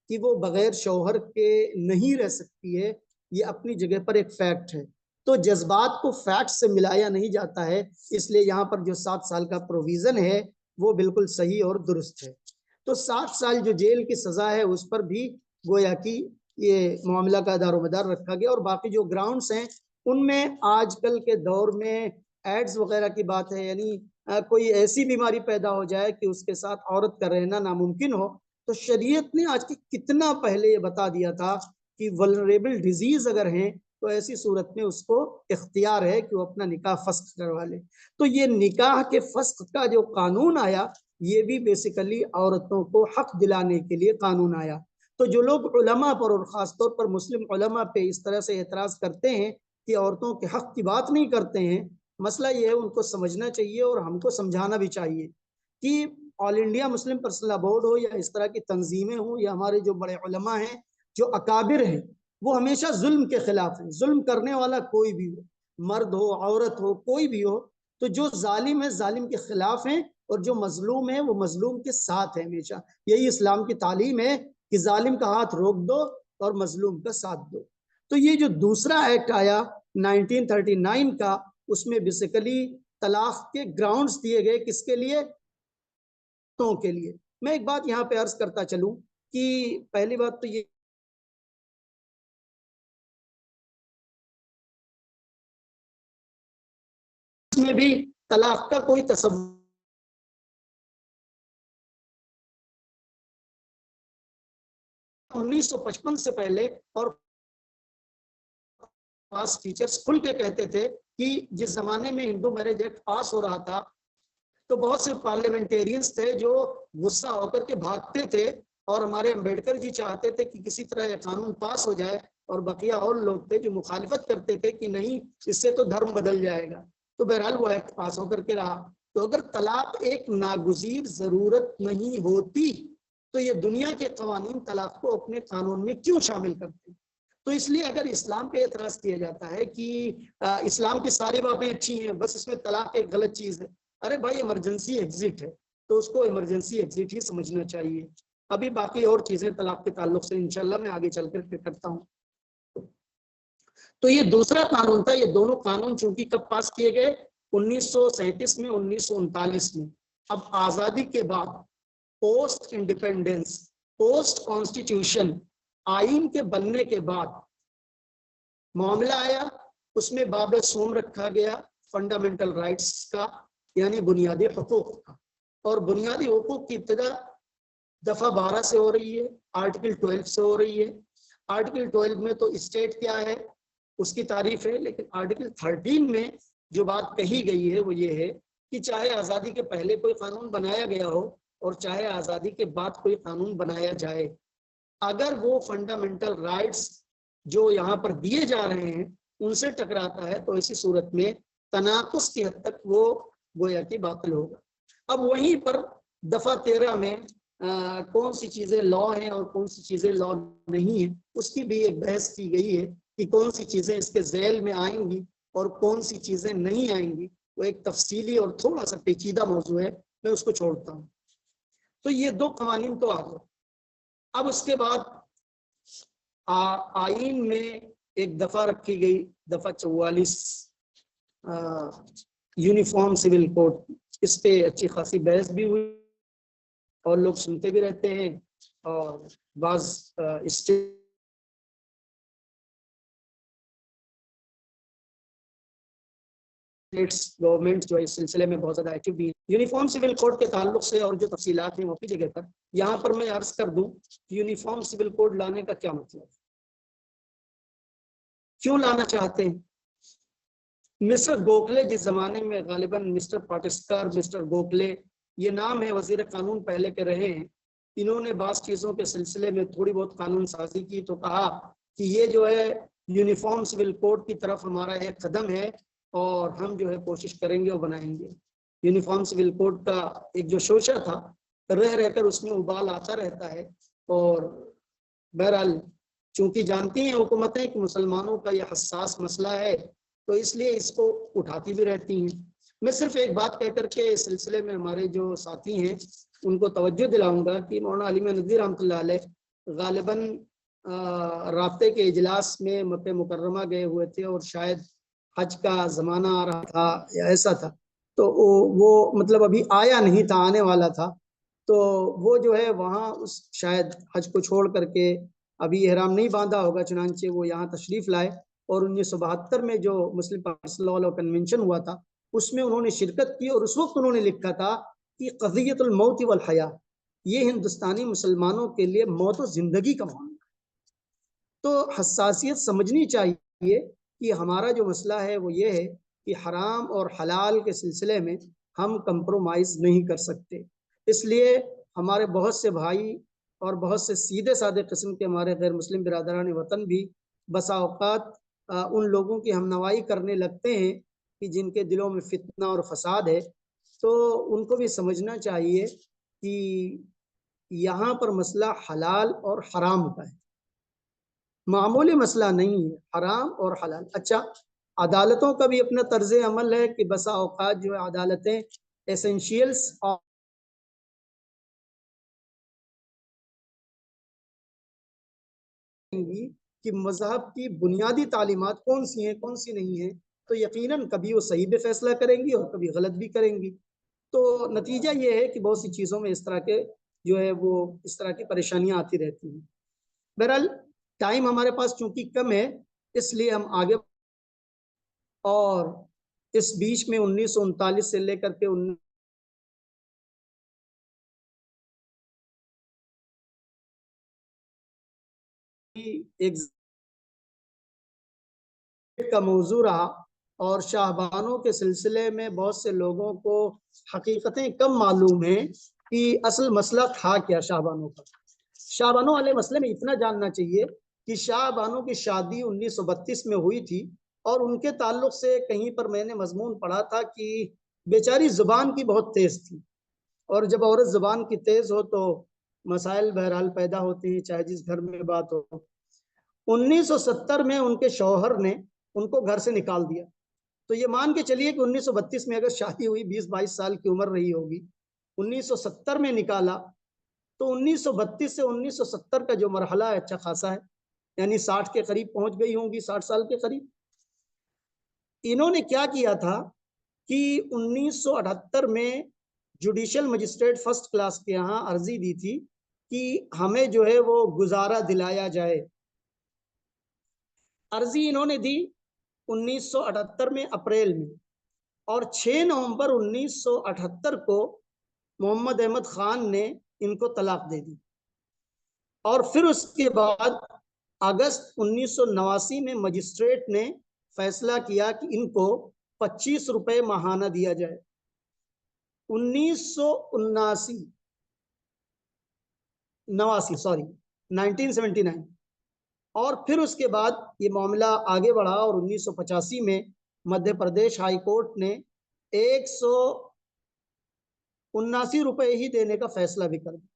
कि वो बगैर शौहर के नहीं रह सकती है, ये अपनी जगह पर एक फैक्ट है। तो जज्बात को फैक्ट से मिलाया नहीं जाता है, इसलिए यहाँ पर जो 7 साल का प्रोविजन है वो बिल्कुल सही और दुरुस्त है। तो 7 साल जो जेल की सजा है उस पर भी गोया कि ये मामला का दारोमदार रखा गया और बाकी जो ग्राउंड्स हैं उनमें आजकल के दौर में एड्स वगैरह की बात है, यानी कोई ऐसी बीमारी पैदा हो जाए कि उसके साथ औरत का रहना नामुमकिन हो, तो शरीयत ने आज के कितना पहले ये बता दिया था कि वल्नरेबल डिजीज अगर हैं तो ऐसी सूरत में उसको इख्तियार है कि वो अपना निकाह फस्ख करवा ले। तो ये निकाह के फस्ख का जो कानून आया ये भी बेसिकली औरतों को हक दिलाने के लिए कानून आया। तो जो लोग उलमा पर और ख़ासतौर पर मुस्लिम उलमा पे इस तरह से एतराज़ करते हैं कि औरतों के हक की बात नहीं करते हैं, मसला ये है उनको समझना चाहिए और हमको समझाना भी चाहिए कि all India Muslim personal board हो या इस तरह की तंजीमें हो या हमारे जो बड़े उलमा हैं, जो अकाबिर हैं, वो हमेशा जुल्म के खिलाफ है। जुल्म करने वाला कोई भी हो, मर्द हो, औरत हो, कोई भी हो, तो जो जालिम है जालिम के खिलाफ है और जो मजलूम है वो मजलूम के साथ है हमेशा। यही इस्लाम की तालीम है कि जालिम का हाथ रोक दो और मजलूम का साथ दो। तो ये जो दूसरा एक्ट आया 1939 का, उसमें बेसिकली तलाक के ग्राउंड्स दिए गए, किसके लिए? तो के लिए। मैं एक बात यहाँ पे अर्ज करता चलूं कि पहली बात तो ये इसमें भी तलाक का कोई तस्वुर 1955 से पहले और पास टीचर्स खुल के कहते थे कि जिस जमाने में हिंदू मैरिज एक्ट पास हो रहा था तो बहुत से पार्लियामेंटेरियंस थे जो गुस्सा होकर के भागते थे और हमारे अम्बेडकर जी चाहते थे कि किसी तरह यह कानून पास हो जाए और बकिया और लोग थे जो मुखालिफत करते थे कि नहीं, इससे तो धर्म बदल जाएगा। तो बहरहाल वो एक्ट पास होकर के रहा। तो अगर तलाक एक नागुज़ीर जरूरत नहीं होती तो ये दुनिया के कवानीन तलाक को अपने कानून में क्यों शामिल करते? तो इसलिए अगर इस्लाम पे एतराज किया जाता है कि इस्लाम की सारी बातें अच्छी हैं, बस इसमें तलाक एक गलत चीज है, अरे भाई इमरजेंसी एग्जिट है तो उसको इमरजेंसी एग्जिट ही समझना चाहिए। अभी बाकी और चीजें तलाक के ताल्लुक से इंशाल्लाह मैं आगे चलकर फिर करता हूँ। तो ये दूसरा कानून था। ये दोनों कानून चूंकि कब पास किए गए? 1937 में, 1939 में। अब आजादी के बाद, पोस्ट इंडिपेंडेंस, पोस्ट कॉन्स्टिट्यूशन, आइन के बनने के बाद मामला आया उसमें बाब सोम रखा गया फंडामेंटल राइट्स का, यानी बुनियादी हुकूक का। और बुनियादी हुकूक की इब्तिदा दफा 12 से हो रही है, आर्टिकल 12 से हो रही है। आर्टिकल 12 में तो स्टेट क्या है उसकी तारीफ है, लेकिन आर्टिकल 13 में जो बात कही गई है वो ये है कि चाहे आज़ादी के पहले कोई कानून बनाया गया हो और चाहे आज़ादी के बाद कोई कानून बनाया जाए, अगर वो फंडामेंटल राइट्स जो यहाँ पर दिए जा रहे हैं उनसे टकराता है तो ऐसी सूरत में तनाकुस की हद तक वो गोया कि बातिल होगा। अब वहीं पर दफा 13 में कौन सी चीजें लॉ हैं और कौन सी चीजें लॉ नहीं है, उसकी भी एक बहस की गई है कि कौन सी चीजें इसके झेल में आएंगी और कौन सी चीजें नहीं आएंगी। वो एक तफसीली और थोड़ा सा पेचीदा मौजू है, मैं उसको छोड़ता हूँ। तो ये दो कवानीन तो आ गए। अब उसके बाद आईन में एक दफा रखी गई, दफा 44, यूनिफॉर्म सिविल कोड। इस पे अच्छी खासी बहस भी हुई और लोग सुनते भी रहते हैं, और बाज स्टेट्स गवर्नमेंट जो इस सिलसिले में बहुत ज्यादा एक्टिव भी है। यूनिफॉर्म सिविल कोड के ताल्लुक से और जो तफसीलात हैं वो अपनी जगह पर, यहाँ पर मैं अर्ज कर दूं कि यूनिफॉर्म सिविल कोड लाने का क्या मतलब, क्यों लाना चाहते हैं। मिस्टर गोखले जिस जमाने में, गालिबन मिस्टर पाटिस्कर, मिस्टर गोखले ये नाम है, वजीर कानून पहले के रहे हैं, इन्होंने बास चीजों के सिलसिले में थोड़ी बहुत कानून साजी की तो कहा कि ये जो है यूनिफॉर्म सिविल कोड की तरफ हमारा एक कदम है और हम जो है कोशिश करेंगे और बनाएंगे। यूनिफॉर्म सिविल कोड का एक जो शोशा था, रह रहकर उसमें उबाल आता रहता है। और बहरहाल चूंकि जानती हैं हुकूमतें कि मुसलमानों का यह हसास मसला है, तो इसलिए इसको उठाती भी रहती हैं। मैं सिर्फ एक बात कह करके इस सिलसिले में हमारे जो साथी हैं उनको तवज्जो दिलाऊंगा कि मौलाना अली नदवी रहमतुल्लाह अलैह गालिबन राब्ते के इजलास में मक्के मुकर्रमा गए हुए थे और शायद हज का ज़माना आ रहा था या ऐसा था, तो वो मतलब अभी आया नहीं था, आने वाला था। तो वो जो है वहाँ उस शायद हज को छोड़ करके अभी एहराम नहीं बांधा होगा, चुनांचे वो यहाँ तशरीफ लाए और 1972 में जो मुस्लिम पार्टी कन्वेंशन हुआ था उसमें उन्होंने शिरकत की और उस वक्त उन्होंने लिखा था कि क़ज़ियतुल मौत वल हया, ये हिंदुस्तानी मुसलमानों के लिए मौत और जिंदगी का मामला। तो हसासियत समझनी चाहिए कि हमारा जो मसला है वो ये है कि हराम और हलाल के सिलसिले में हम कंप्रोमाइज नहीं कर सकते। इसलिए हमारे बहुत से भाई और बहुत से सीधे साधे किस्म के हमारे गैर मुस्लिम बिरादरान वतन भी बसा औकात उन लोगों की हमनवाई करने लगते हैं कि जिनके दिलों में फितना और फसाद है। तो उनको भी समझना चाहिए कि यहाँ पर मसला हलाल और हराम का है, मामूली मसला नहीं है, हराम और हलाल। अच्छा, अदालतों का भी अपना तर्ज अमल है कि बसा औकात जो है अदालतें एसेंशियल्स और कि मजहब की बुनियादी तालीमात कौन सी हैं कौन सी नहीं है, तो यकीनन कभी वो सही भी फैसला करेंगी और कभी गलत भी करेंगी। तो नतीजा ये है कि बहुत सी चीज़ों में इस तरह के जो है वो इस तरह की परेशानियां आती रहती हैं। बहरहाल टाइम हमारे पास चूंकि कम है इसलिए हम आगे, और इस बीच में 1939 से लेकर के एक का मौजू रहा और शाहबानों के सिलसिले में बहुत से लोगों को हकीकतें कम मालूम है कि असल मसला था क्या शाहबानों का। शाहबानों वाले मसले में इतना जानना चाहिए कि शाहबानों की शादी 1932 में हुई थी और उनके ताल्लुक से कहीं पर मैंने मजमून पढ़ा था कि बेचारी जुबान की बहुत तेज थी, और जब औरत जुबान की तेज हो तो मसाइल बहरहाल पैदा होते हैं चाहे जिस घर में बात हो। 1970 में उनके शौहर ने उनको घर से निकाल दिया। तो ये मान के चलिए कि 1932 में अगर शादी हुई, 20-22 साल की उम्र रही होगी, 1970 में निकाला, तो 1932 से 1970 का जो मरहला है अच्छा खासा है, यानी 60 के करीब पहुंच गई होंगी, 60 साल के करीब। इन्होंने क्या किया था कि 1978 में जुडिशियल मजिस्ट्रेट फर्स्ट क्लास के यहाँ अर्जी दी थी कि हमें जो है वो गुजारा दिलाया जाए। अर्जी इन्होंने दी 1978 में अप्रैल में, और 6 नवंबर 1978 को मोहम्मद अहमद खान ने इनको तलाक दे दी। और फिर उसके बाद अगस्त 1989 में मजिस्ट्रेट ने फैसला किया कि इनको 25 रुपए माहाना दिया जाए। 1979 और फिर उसके बाद ये मामला आगे बढ़ा और 1985 में मध्य प्रदेश हाई कोर्ट ने 179 रुपए ही देने का फैसला भी कर दिया।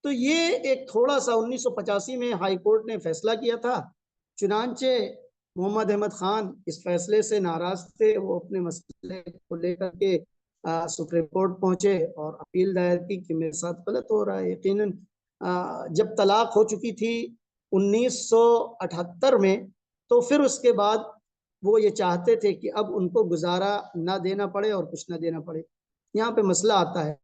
तो ये एक थोड़ा सा 1985 में हाई कोर्ट ने फैसला किया था, चुनांचे मोहम्मद अहमद खान इस फैसले से नाराज थे। वो अपने मसले को लेकर के सुप्रीम कोर्ट पहुंचे और अपील दायर की कि मेरे साथ गलत हो रहा है। यकीनन जब तलाक हो चुकी थी 1978 में, तो फिर उसके बाद वो ये चाहते थे कि अब उनको गुजारा ना देना पड़े और कुछ ना देना पड़े। यहाँ पे मसला आता है,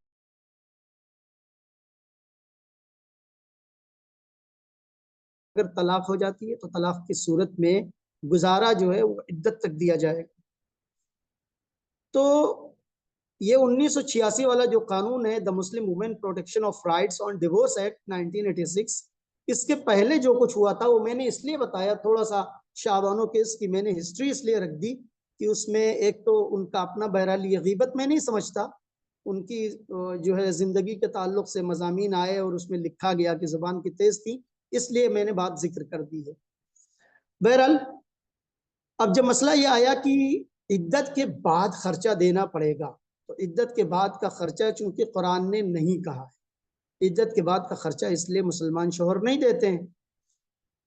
अगर तलाक हो जाती है तो तलाक की सूरत में गुजारा जो है वो इद्दत तक दिया जाएगा। तो ये 1986 वाला जो कानून है, the Muslim women protection of rights on divorce act 1986, इसके पहले जो कुछ हुआ था वो मैंने इसलिए बताया, थोड़ा सा शाबानो केस की मैंने हिस्ट्री इसलिए रख दी कि उसमें एक तो उनका अपना, बहरहाल ये गीबत मैं नहीं समझता, उनकी जो है जिंदगी के ताल्लुक से मजामीन आए और उसमें लिखा गया कि जुबान की तेज थी, इसलिए मैंने बात जिक्र कर दी है। बहरहाल अब जब मसला ये आया कि इद्दत के बाद खर्चा देना पड़ेगा, तो इद्दत के बाद का खर्चा चूंकि कुरान ने नहीं कहा है, इद्दत के बाद का खर्चा इसलिए मुसलमान शोहर नहीं देते हैं।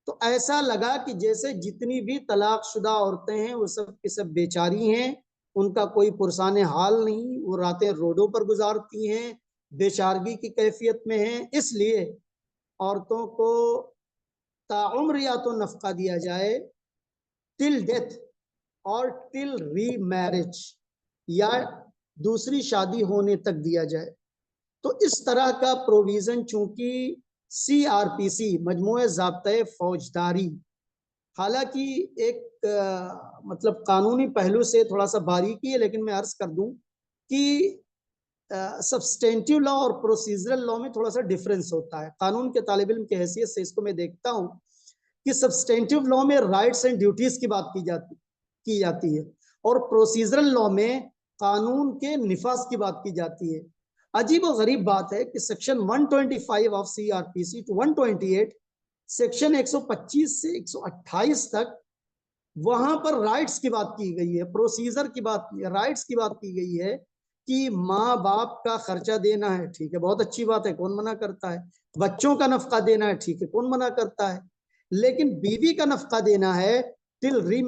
तो ऐसा लगा कि जैसे जितनी भी तलाकशुदा औरतें हैं वो सब की सब बेचारी हैं, उनका कोई पुरसाने हाल नहीं, वो रातें रोडों पर गुजारती हैं, बेचारगी की कैफियत में हैं। इसलिए औरतों को ताउम्र या तो नफका दिया जाए टिल डेथ और टिल री मैरिज, या दूसरी शादी होने तक दिया जाए। तो इस तरह का प्रोविजन चूंकि CRPC मजमूए ज़ाब्ते फौजदारी, हालांकि एक मतलब कानूनी पहलू से थोड़ा सा बारीकी है, लेकिन मैं अर्ज कर दूं कि सब्सटेंटिव लॉ और प्रोसीजरल लॉ में थोड़ा सा डिफरेंस होता है। कानून के तालिब इल्म की हैसियत से इसको मैं देखता हूं कि सब्सटेंटिव लॉ में राइट्स एंड ड्यूटीज की बात की जाती है और प्रोसीजरल लॉ में कानून के निफाज की बात की जाती है। अजीब और गरीब बात है कि section 125 of CRPC to 128, section 125 से 128 तक, वहां पर राइट्स की बात की गई है, प्रोसीजर की बात, राइट्स की बात की गई है कि माँ बाप का खर्चा देना है, ठीक है, बहुत अच्छी बात है, कौन मना करता है। बच्चों का नफका देना है, ठीक है, कौन मना करता है। लेकिन बीवी का नफका देना है टिल री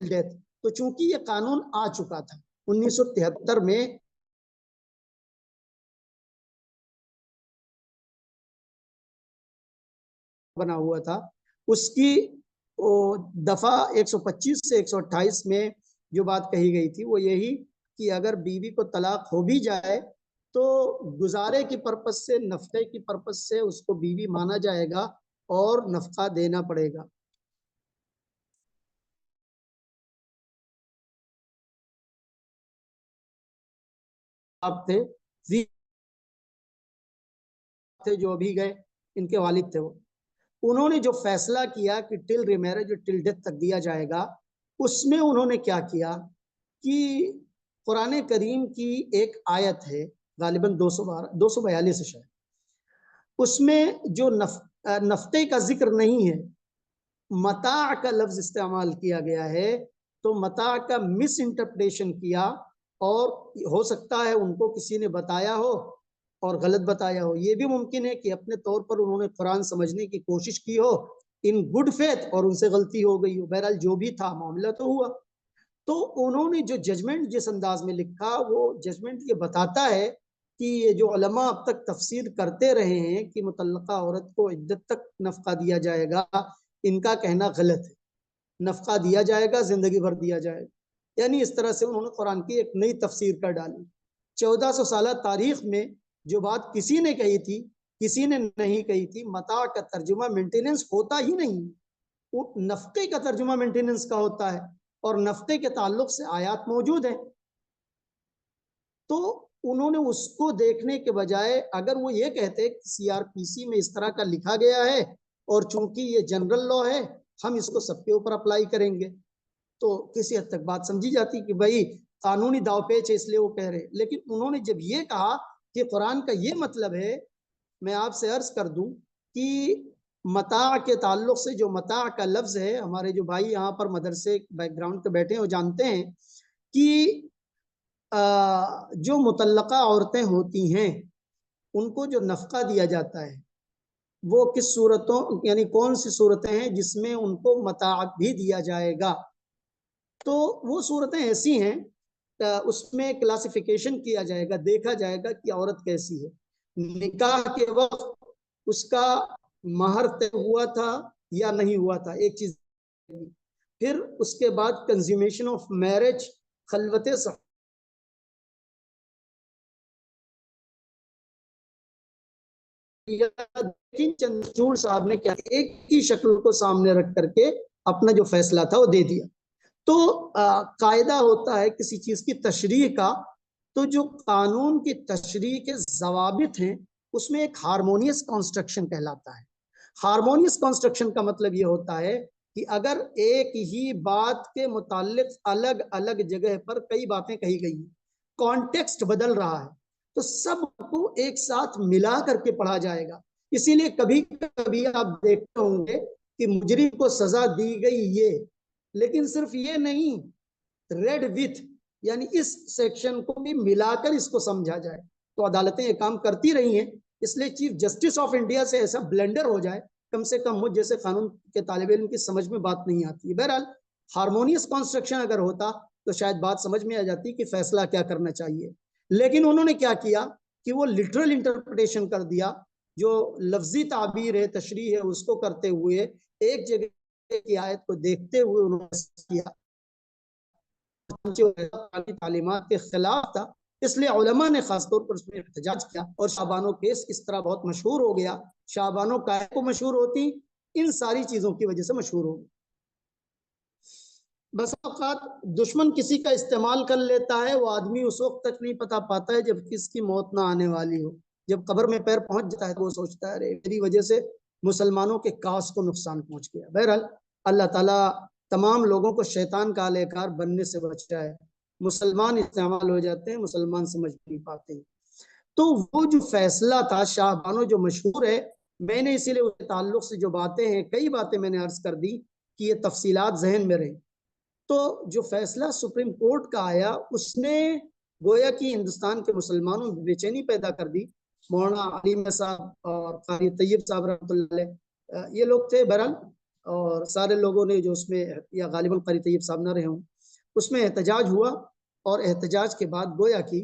डेथ। तो चूंकि ये कानून आ चुका था 1973 में, बना हुआ था, उसकी दफा 125 से 128 में जो बात कही गई थी वो यही कि अगर बीवी को तलाक हो भी जाए तो गुजारे की पर्पज से, नफके की पर्पज से उसको बीवी माना जाएगा और नफका देना पड़ेगा। आप थे जो अभी गए, इनके वालिद थे वो, उन्होंने जो फैसला किया कि टिल रिमैरेज टिल डेथ तक दिया जाएगा, उसमें उन्होंने क्या किया कि कुरान करीम की एक आयत है, गालिबन 242 है शायद, उसमें जो नफ्ते का जिक्र नहीं है, मता का लफ्ज इस्तेमाल किया गया है। तो मता का मिस इंटरप्रिटेशन किया, और हो सकता है उनको किसी ने बताया हो और गलत बताया हो। यह भी मुमकिन है कि अपने तौर पर उन्होंने कुरान समझने की कोशिश की हो इन गुड फेथ और उनसे गलती हो गई हो। बहरहाल जो भी था, मामला तो हुआ। तो उन्होंने जो जजमेंट जिस अंदाज में लिखा, वो जजमेंट ये बताता है कि ये जो उलमा अब तक तफसीर करते रहे हैं कि मुतल्लका औरत को इद्दत तक नफका दिया जाएगा, इनका कहना गलत है। नफका दिया जाएगा, जिंदगी भर दिया जाएगा, यानी इस तरह से उन्होंने कुरान की एक नई तफसीर कर डाली। 1400 साल तारीख में जो बात किसी ने कही थी, किसी ने नहीं कही थी। मता का तर्जुमा मेंटेनेंस होता ही नहीं, नफके का तर्जुमा मेंटेनेंस का होता है और नफके के ताल्लुक से आयात मौजूद है। तो उन्होंने उसको देखने के बजाय अगर वो ये कहते सीआरपीसी में इस तरह का लिखा गया है और चूंकि ये जनरल लॉ है हम इसको सबके ऊपर अप्लाई करेंगे, तो किसी हद तक बात समझी जाती कि भाई कानूनी दावपेच है इसलिए वो कह रहे। लेकिन उन्होंने जब ये कहा कि कुरान का ये मतलब है, मैं आपसे अर्ज कर दूं कि मता के ताल्लुक से, जो मता का लफ्ज है, हमारे जो भाई यहाँ पर मदरसे बैकग्राउंड के बैठे हैं वो जानते हैं कि जो मुतल्लका औरतें होती हैं उनको जो नफका दिया जाता है वो किस सूरतों, यानी कौन सी सूरतें हैं जिसमें उनको मता भी दिया जाएगा। तो वो सूरतें ऐसी हैं, उसमें क्लासिफिकेशन किया जाएगा, देखा जाएगा कि औरत कैसी है। निकाह के वक्त उसका महर तय हुआ था या नहीं हुआ था, एक चीज। फिर उसके बाद कंज्यूमेशन ऑफ मैरिज, खलवत चंद्रचूड़ साहब ने क्या, एक ही शक्ल को सामने रख करके अपना जो फैसला था वो दे दिया। तो कायदा होता है किसी चीज की तशरीह का, तो जो कानून की तशरीह के जवाबित हैं उसमें एक हारमोनियस कॉन्स्ट्रक्शन कहलाता है। हारमोनियस कॉन्स्ट्रक्शन का मतलब ये होता है कि अगर एक ही बात के मुतालिक अलग अलग जगह पर कई बातें कही गई, कॉन्टेक्स्ट बदल रहा है, तो सबको एक साथ मिला करके पढ़ा जाएगा। इसीलिए कभी कभी आप देखते होंगे कि मुजरिम को सजा दी गई ये, लेकिन सिर्फ ये नहीं, रेड विथ, यानी इस सेक्शन को भी मिलाकर इसको समझा जाए। तो अदालतें ये काम करती रही हैं, इसलिए चीफ जस्टिस ऑफ इंडिया से ऐसा ब्लेंडर हो जाए, कम से कम मुझ जैसे कानून के तालिब इल्म की समझ में बात नहीं आती है। बहरहाल हारमोनियस कॉन्स्ट्रक्शन अगर होता तो शायद बात समझ में आ जाती कि फैसला क्या करना चाहिए। लेकिन उन्होंने क्या किया कि वो लिटरल इंटरप्रिटेशन कर दिया, जो लफ्जी ताबीर है, तशरीह है, उसको करते हुए एक जगह की आयत को देखते हुए उन्होंने किया जो तालीमात के खिलाफ था। इसलिए उलमा ने खासतौर पर उसमें एहतजाज किया और शाबानो केस इस तरह बहुत मशहूर हो गया। शाबानो काय को मशहूर होती, इन सारी चीजों की वजह से मशहूर हो गई। बस औकात दुश्मन किसी का इस्तेमाल कर लेता है, वो आदमी उस वक्त तक नहीं पता पाता है जब किसकी मौत ना आने वाली हो। जब कब्र में पैर पहुंच जाता है तो वो सोचता है अरे मेरी वजह से मुसलमानों के कास को नुकसान पहुंच गया। बहरहाल अल्लाह ताला तमाम लोगों को शैतान का आलेकार बनने से बचाए। मुसलमान इस्तेमाल हो जाते हैं, मुसलमान समझ नहीं पाते। तो वो जो फैसला था शाहबानो जो मशहूर है, मैंने इसीलिए उसके ताल्लुक से जो बातें हैं, कई बातें मैंने अर्ज कर दी कि ये तफसीलात जहन में रहे। तो जो फैसला सुप्रीम कोर्ट का आया उसने गोया कि हिंदुस्तान के मुसलमानों में बेचैनी पैदा कर दी। मौलाना अली साहब और कारी तैयब साहब रहमतुल्लाह ये लोग थे बहरहाल, और सारे लोगों ने जो उसमें, या गालिबन कारी तैयब साहब ना रहे हों, उसमें एहतजाज हुआ। और एहतजाज के बाद गोया कि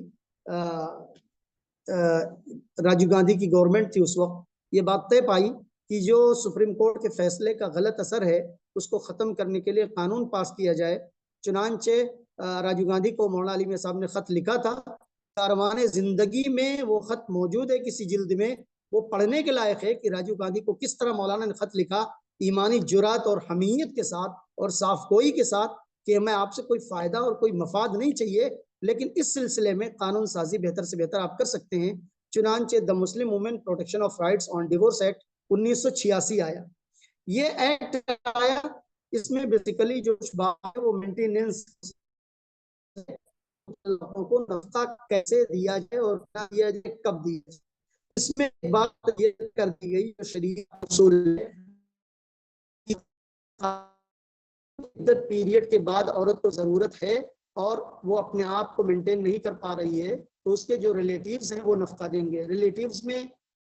राजीव गांधी की गवर्नमेंट थी उस वक्त, ये बात तय पाई कि जो सुप्रीम कोर्ट के फैसले का गलत असर है उसको खत्म करने के लिए कानून पास किया जाए। चुनांचे राजीव गांधी को मौलाना अली साहब ने खत लिखा था, कारवाने जिंदगी में वो खत मौजूद है किसी जिल्द में, वो पढ़ने के लायक है कि राजीव गांधी को किस तरह मौलाना ने खत लिखा, ईमानी जुरात और हमीयत के साथ और साफगोई के साथ, कि हमें आपसे कोई फायदा और कोई मफाद नहीं चाहिए, लेकिन इस सिलसिले में कानून साजी बेहतर से बेहतर आप कर सकते हैं। चुनांचे the Muslim women protection of rights on divorce act 1986 आया। ये एक्ट आया, इसमें बेसिकली जो बात है वो मेंटेनेंस, लोगों को नफका कैसे दिया जाए और क्या दिया जाए, कब दिया जाए, इसमें एक बात ये कर दी गई जो शरीयत उसूल पीरियड के बाद औरत को जरूरत है और वो अपने आप को मेंटेन नहीं कर पा रही है, तो उसके जो रिलेटिव्स हैं वो नफका देंगे। रिलेटिव्स में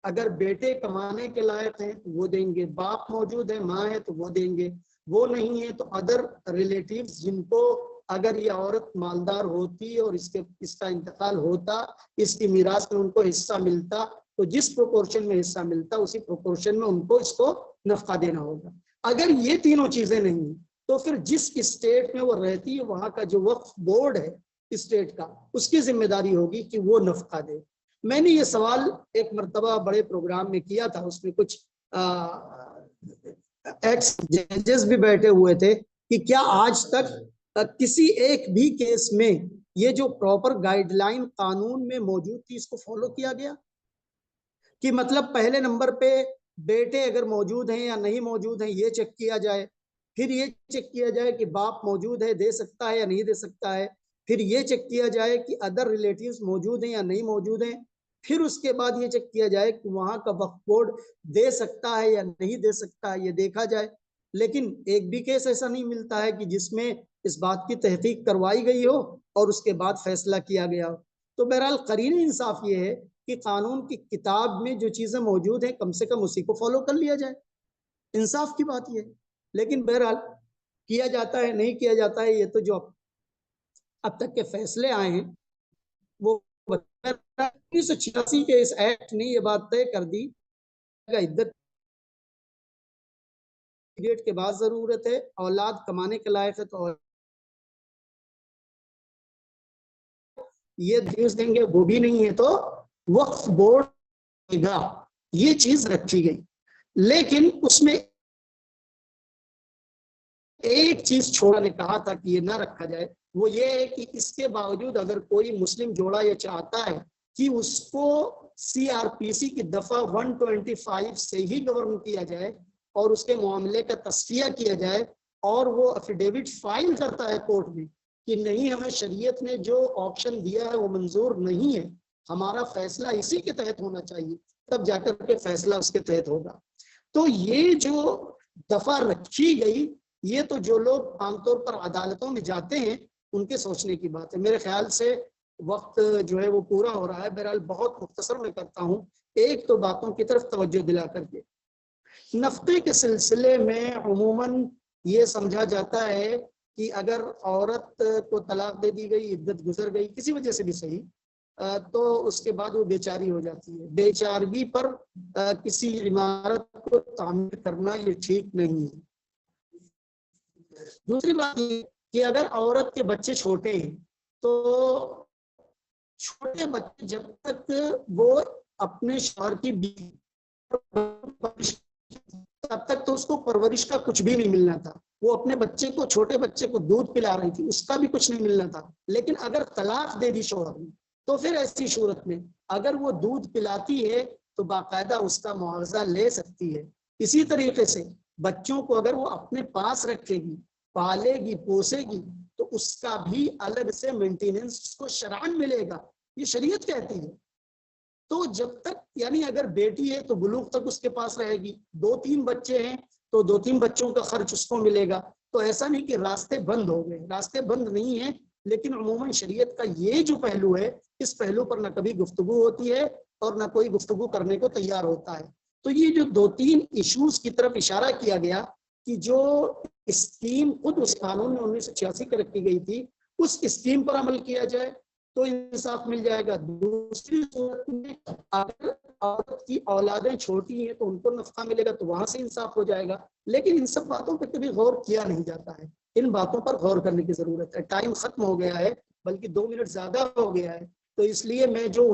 अगर बेटे कमाने के लायक हैं तो वो देंगे, बाप मौजूद है, माँ है तो वो देंगे, वो नहीं है तो अदर रिलेटिव्स जिनको अगर ये औरत मालदार होती और इसका इंतकाल होता, इसकी मीरास में उनको हिस्सा मिलता, तो जिस प्रोपोर्शन में हिस्सा मिलता उसी प्रोपोर्शन में उनको इसको नफका देना होगा। अगर ये तीनों चीजें नहीं तो फिर जिस स्टेट में वो रहती है वहां का जो वक्फ बोर्ड है स्टेट का, उसकी जिम्मेदारी होगी कि वो नफका दे। मैंने ये सवाल एक मरतबा बड़े प्रोग्राम में किया था, उसमें कुछ एक्स जजेस भी बैठे हुए थे कि क्या आज तक किसी एक भी केस में ये जो प्रॉपर गाइडलाइन कानून में मौजूद थी इसको फॉलो किया गया, कि मतलब पहले नंबर पे बेटे अगर मौजूद हैं या नहीं मौजूद हैं ये चेक किया जाए, फिर ये चेक किया जाए कि बाप मौजूद है दे सकता है या नहीं दे सकता है, फिर ये चेक किया जाए कि अदर रिलेटिव्स मौजूद हैं या नहीं मौजूद हैं, फिर उसके बाद ये चेक किया जाए कि वहां का वक्फ बोर्ड दे सकता है या नहीं दे सकता है, ये देखा जाए। लेकिन एक भी केस ऐसा नहीं मिलता है कि जिसमें इस बात की तहकीक करवाई गई हो और उसके बाद फैसला किया गया हो। तो बहरहाल करीन इंसाफ ये है कि कानून की किताब में जो चीजें मौजूद हैं कम से कम उसी को फॉलो कर लिया जाए, इंसाफ की बात ये है। लेकिन बहरहाल किया जाता है नहीं किया जाता है, ये तो जो अब तक के फैसले आए हैं वो 1986 के इस एक्ट ने ये बात तय कर दी इद्दत पीरियड के बाद जरूरत है, औलाद कमाने के लायक है तो ये न्यूज देंगे, वो भी नहीं है तो वक्फ बोर्ड देगा, ये चीज रखी गई। लेकिन उसमें एक चीज छोड़ा ने कहा था कि ये ना रखा जाए, वो ये है कि इसके बावजूद अगर कोई मुस्लिम जोड़ा ये चाहता है कि उसको सीआरपीसी की दफा 125 से ही गवर्न किया जाए और उसके मामले का तस्फिया किया जाए और वो अफिडेविट फाइल करता है कोर्ट में कि नहीं हमें शरीयत ने जो ऑप्शन दिया है वो मंजूर नहीं है, हमारा फैसला इसी के तहत होना चाहिए, तब जाकर के फैसला उसके तहत होगा। तो ये जो दफा रखी गई, ये तो जो लोग आमतौर पर अदालतों में जाते हैं उनके सोचने की बात है। मेरे ख्याल से वक्त जो है वो पूरा हो रहा है, बहरहाल बहुत मुख्तसर में करता हूँ। एक तो बातों की तरफ तवज्जो दिला करके, नफके के सिलसिले में अमूमन ये समझा जाता है कि अगर औरत को तलाक दे दी गई, इद्दत गुजर गई किसी वजह से भी सही, तो उसके बाद वो बेचारी हो जाती है। बेचारगी पर किसी इमारत को तामीर करना ये ठीक नहीं है। दूसरी बात ये कि अगर औरत के बच्चे छोटे हैं तो छोटे बच्चे जब तक वो अपने शौहर की बीवी तब तक तो उसको परवरिश का कुछ भी नहीं मिलना था, वो अपने बच्चे को छोटे बच्चे को दूध पिला रही थी उसका भी कुछ नहीं मिलना था। लेकिन अगर तलाक दे दी शौहर ने तो फिर ऐसी सूरत में अगर वो दूध पिलाती है तो बाकायदा उसका मुआवजा ले सकती है। इसी तरीके से बच्चों को अगर वो अपने पास रखेगी, पालेगी, पोसेगी तो उसका भी अलग से मेंटेनेंस उसको शरअन मिलेगा, ये शरीयत कहती है। तो जब तक यानी अगर बेटी है तो बुलूग तक उसके पास रहेगी, 2-3 बच्चे हैं तो 2-3 बच्चों का खर्च उसको मिलेगा। तो ऐसा नहीं कि रास्ते बंद हो गए, रास्ते बंद नहीं है, लेकिन अमूमन शरीयत का ये जो पहलू है इस पहलू पर न कभी गुफ्तगू होती है और न कोई गुफ्तगू करने को तैयार होता है। तो ये जो 2-3 इश्यूज की तरफ इशारा किया गया कि जो स्कीम खुद उस कानून में 1986 में रखी गई थी उस स्कीम पर अमल किया जाए तो इंसाफ मिल जाएगा। दूसरी सूरत में अगर औरत की औलादें छोटी हैं तो उनको नफा मिलेगा तो वहां से इंसाफ हो जाएगा। लेकिन इन सब बातों पर कभी गौर किया नहीं जाता है, इन बातों पर गौर करने की जरूरत है। टाइम खत्म हो गया है, बल्कि 2 मिनट ज्यादा हो गया है, तो इसलिए मैं जो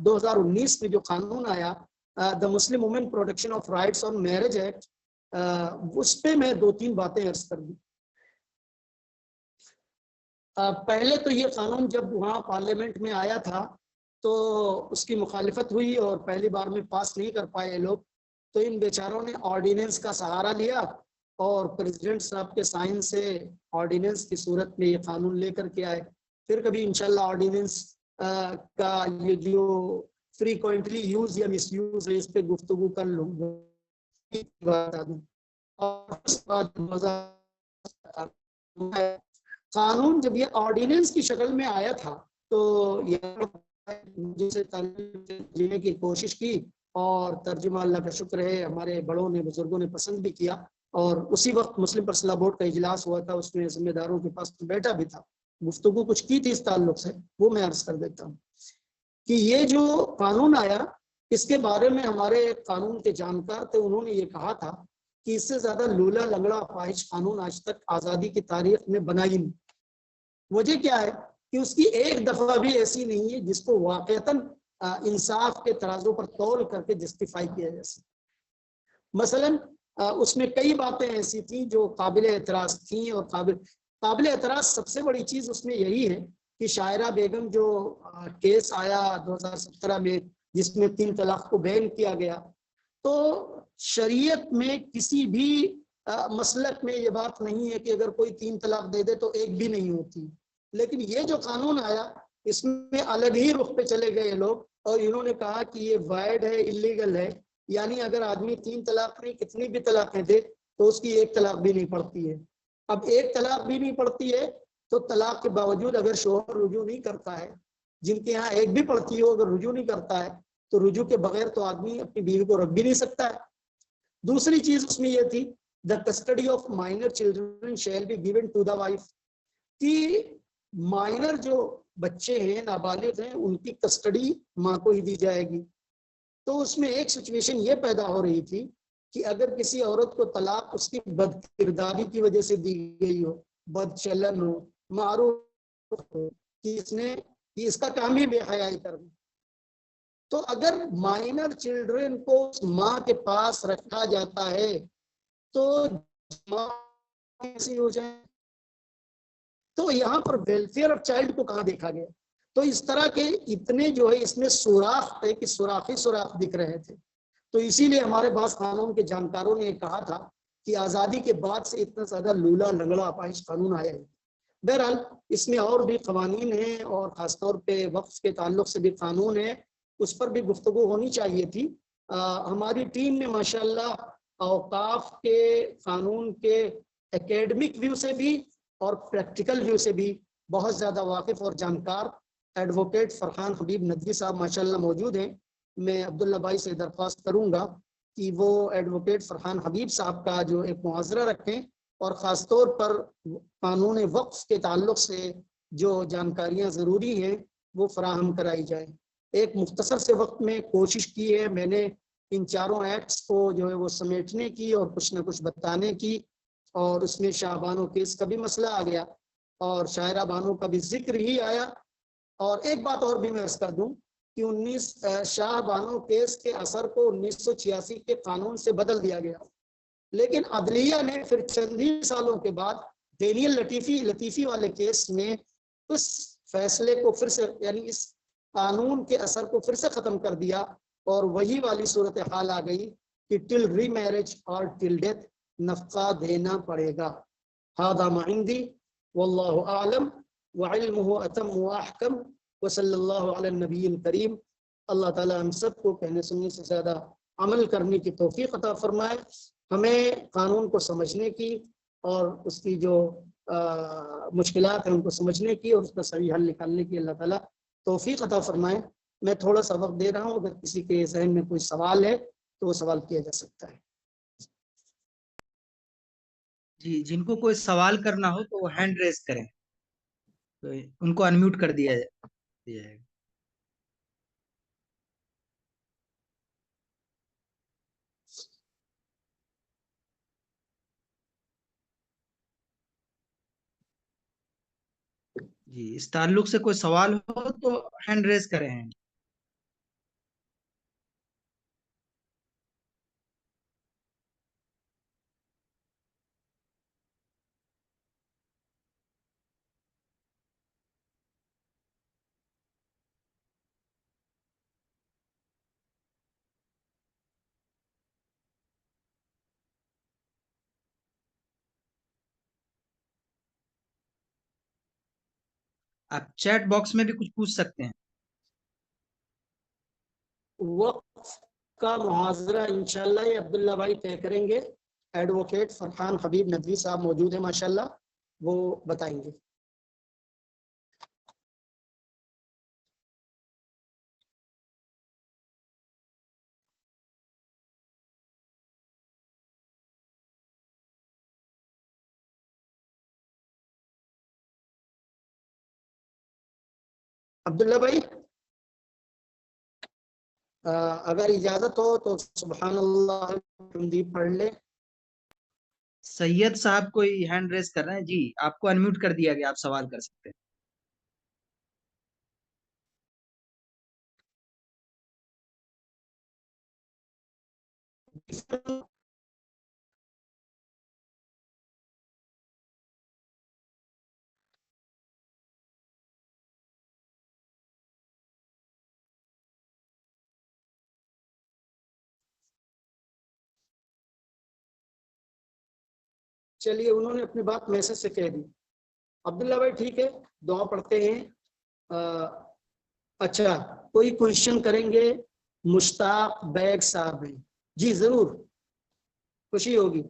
2019 में जो कानून आया the Muslim women protection of rights on marriage act, उस पर मैं 2-3 बातें अर्ज कर दी। पहले तो ये कानून जब वहाँ पार्लियामेंट में आया था तो उसकी मुखालिफत हुई और पहली बार में पास नहीं कर पाए लोग, तो इन बेचारों ने ऑर्डिनेंस का सहारा लिया और प्रेसिडेंट साहब के साइन से ऑर्डिनेंस की सूरत में ये कानून लेकर के आए। फिर कभी इंशाल्लाह ऑर्डिनेंस का ये जो फ्रीक्वेंटली यूज या मिस यूज है इस पे गुफ्तगू कर लूंगा। और उस बाद कानून जब ये ऑर्डिनेंस की शक्ल में आया था तो जिसे जीने की कोशिश की और तर्जुमा अल्लाह का शुक्र है हमारे बड़ों ने बुजुर्गों ने पसंद भी किया। और उसी वक्त मुस्लिम पर्सनल बोर्ड का इजलास हुआ था, उसमें जिम्मेदारों के पास तो बैठा भी था, गुफ्तगू कुछ की थी इस ताल्लुक से, वो मैं अर्ज कर देता हूँ कि ये जो कानून आया इसके बारे में हमारे कानून के जानकार थे, उन्होंने ये कहा था कि इससे ज्यादा लूला लंगड़ा अपाहिज कानून आज तक आजादी की तारीख में बना ही नहीं। वजह क्या है कि उसकी एक दफा भी ऐसी नहीं है जिसको वाकईतन इंसाफ के तराजू पर तौल करके जस्टिफाई किया जा सके। मसलन उसमें कई बातें ऐसी थी जो काबिल एतराज थी, और काबिल एतराज सबसे बड़ी चीज उसमें यही है कि शायरा बेगम जो केस आया 2017 में, जिसमें 3 तलाक को बैन किया गया, तो शरीयत में किसी भी मसलक में ये बात नहीं है कि अगर कोई 3 तलाक दे दे तो एक भी नहीं होती। लेकिन ये जो कानून आया, इसमें अलग ही रुख पे चले गए लोग, और इन्होंने कहा कि ये वाइड है, इलीगल है। यानी अगर आदमी 3 तलाक नहीं, कितनी भी तलाकें दे, तो उसकी 1 तलाक भी नहीं पड़ती है। अब 1 तलाक भी नहीं पड़ती है, तो तलाक के बावजूद अगर शोहर रुजू नहीं करता है, जिनके यहाँ एक भी पड़ती हो, अगर रुजू नहीं करता है, तो रुजू के बगैर तो आदमी अपनी बीवी को रख भी नहीं सकता है। दूसरी चीज उसमें यह थी, the custody of minor children shall be given to the wife, कि माइनर जो बच्चे हैं, नाबालिग हैं, उनकी कस्टडी माँ को ही दी जाएगी। तो उसमें एक सिचुएशन ये पैदा हो रही थी कि अगर किसी औरत को तलाक उसकी बदकिरदारी की वजह से दी गई हो, बदचलन हो, मारूफ हो कि इसने, कि इसका काम ही बेहयाई करना, तो अगर माइनर चिल्ड्रन को माँ के पास रखा जाता है तो माँ कैसी हो जाए। तो यहाँ पर वेलफेयर ऑफ चाइल्ड को कहाँ देखा गया। तो इस तरह के इतने जो है इसमें सुराख थे कि सुराख ही सुराख दिख रहे थे। तो इसीलिए हमारे पास कानून के जानकारों ने कहा था कि आज़ादी के बाद से इतना ज्यादा लूला लंगड़ा अपाहिज कानून आया है। बहरहाल इसमें और भी कवानीन हैं, और खासतौर पे वक्फ के ताल्लुक से भी कानून है, उस पर भी गुफ्तगू होनी चाहिए थी। हमारी टीम ने माशाल्लाह औकाफ के कानून के एकेडमिक व्यू से भी और प्रैक्टिकल व्यू से भी बहुत ज़्यादा वाकिफ और जानकार एडवोकेट फरहान हबीब नदवी साहब माशाल्लाह मौजूद हैं। मैं अब्दुल्ला भाई से दरख्वास्त करूंगा कि वो एडवोकेट फरहान हबीब साहब का जो एक मुहाजरा रखें, और ख़ासतौर पर कानून वक्फ के ताल्लुक से जो जानकारियाँ ज़रूरी हैं वो फराहम कराई जाए। एक मुख्तसर से वक्त में कोशिश की है मैंने इन चारों एक्ट्स को जो है वो समेटने की और कुछ ना कुछ बताने की, और उसमें शाहबानो केस का भी मसला आ गया और शायरा बानो का भी जिक्र ही आया। और एक बात और भी मैं अर्ज कर दूं कि 19 शाह बानो केस के असर को 1986 के कानून से बदल दिया गया, लेकिन अदलिया ने फिर चंद ही सालों के बाद डेनियल लतीफ़ी वाले केस में उस फैसले को फिर से, यानी इस कानून के असर को फिर से खत्म कर दिया, और वही वाली सूरत हाल आ गई कि टिल री मैरिज और टिल डेथ नफका देना पड़ेगा। हादा माइंदी वल्लाहु आलम व इल्मुहु अतम व अहकम व सल्लल्लाहु अला नबील करीम। अल्लाह ताला हम सबको कहने सुनने से ज़्यादा अमल करने की तौफीक अता फरमाए। हमें कानून को समझने की और उसकी जो मुश्किलात हैं उनको समझने की और उसका सही हल निकालने की अल्लाह ताला तौफीक अता फरमाए। मैं थोड़ा सा वक्त दे रहा हूँ, अगर किसी के जहन में कोई सवाल है तो वो सवाल किया जा सकता है। जी, जिनको कोई सवाल करना हो तो वो हैंड रेज करें, तो उनको अनम्यूट कर दिया जाएगा। जी, इस ताल्लुक से कोई सवाल हो तो हैंड रेज करें। आप चैट बॉक्स में भी कुछ पूछ सकते हैं। वक्फ का मुहाजरा इंशाल्लाह ये अब्दुल्ला भाई तय करेंगे। एडवोकेट फरहान हबीब नदवी साहब मौजूद है माशाल्लाह, वो बताएंगे। अब्दुल्ला भाई, अगर इजाजत हो तो सुबहान अल्लाह हिंदी पढ़ ले। सैयद साहब कोई हैंड रेज कर रहे हैं। जी, आपको अनम्यूट कर दिया गया, आप सवाल कर सकते हैं। चलिए, उन्होंने अपनी बात मैसेज से कह दी। अब्दुल्ला भाई ठीक है, दुआ पढ़ते हैं। अच्छा, कोई क्वेश्चन करेंगे? मुश्ताक बैग साहब हैं जी, जरूर, खुशी होगी।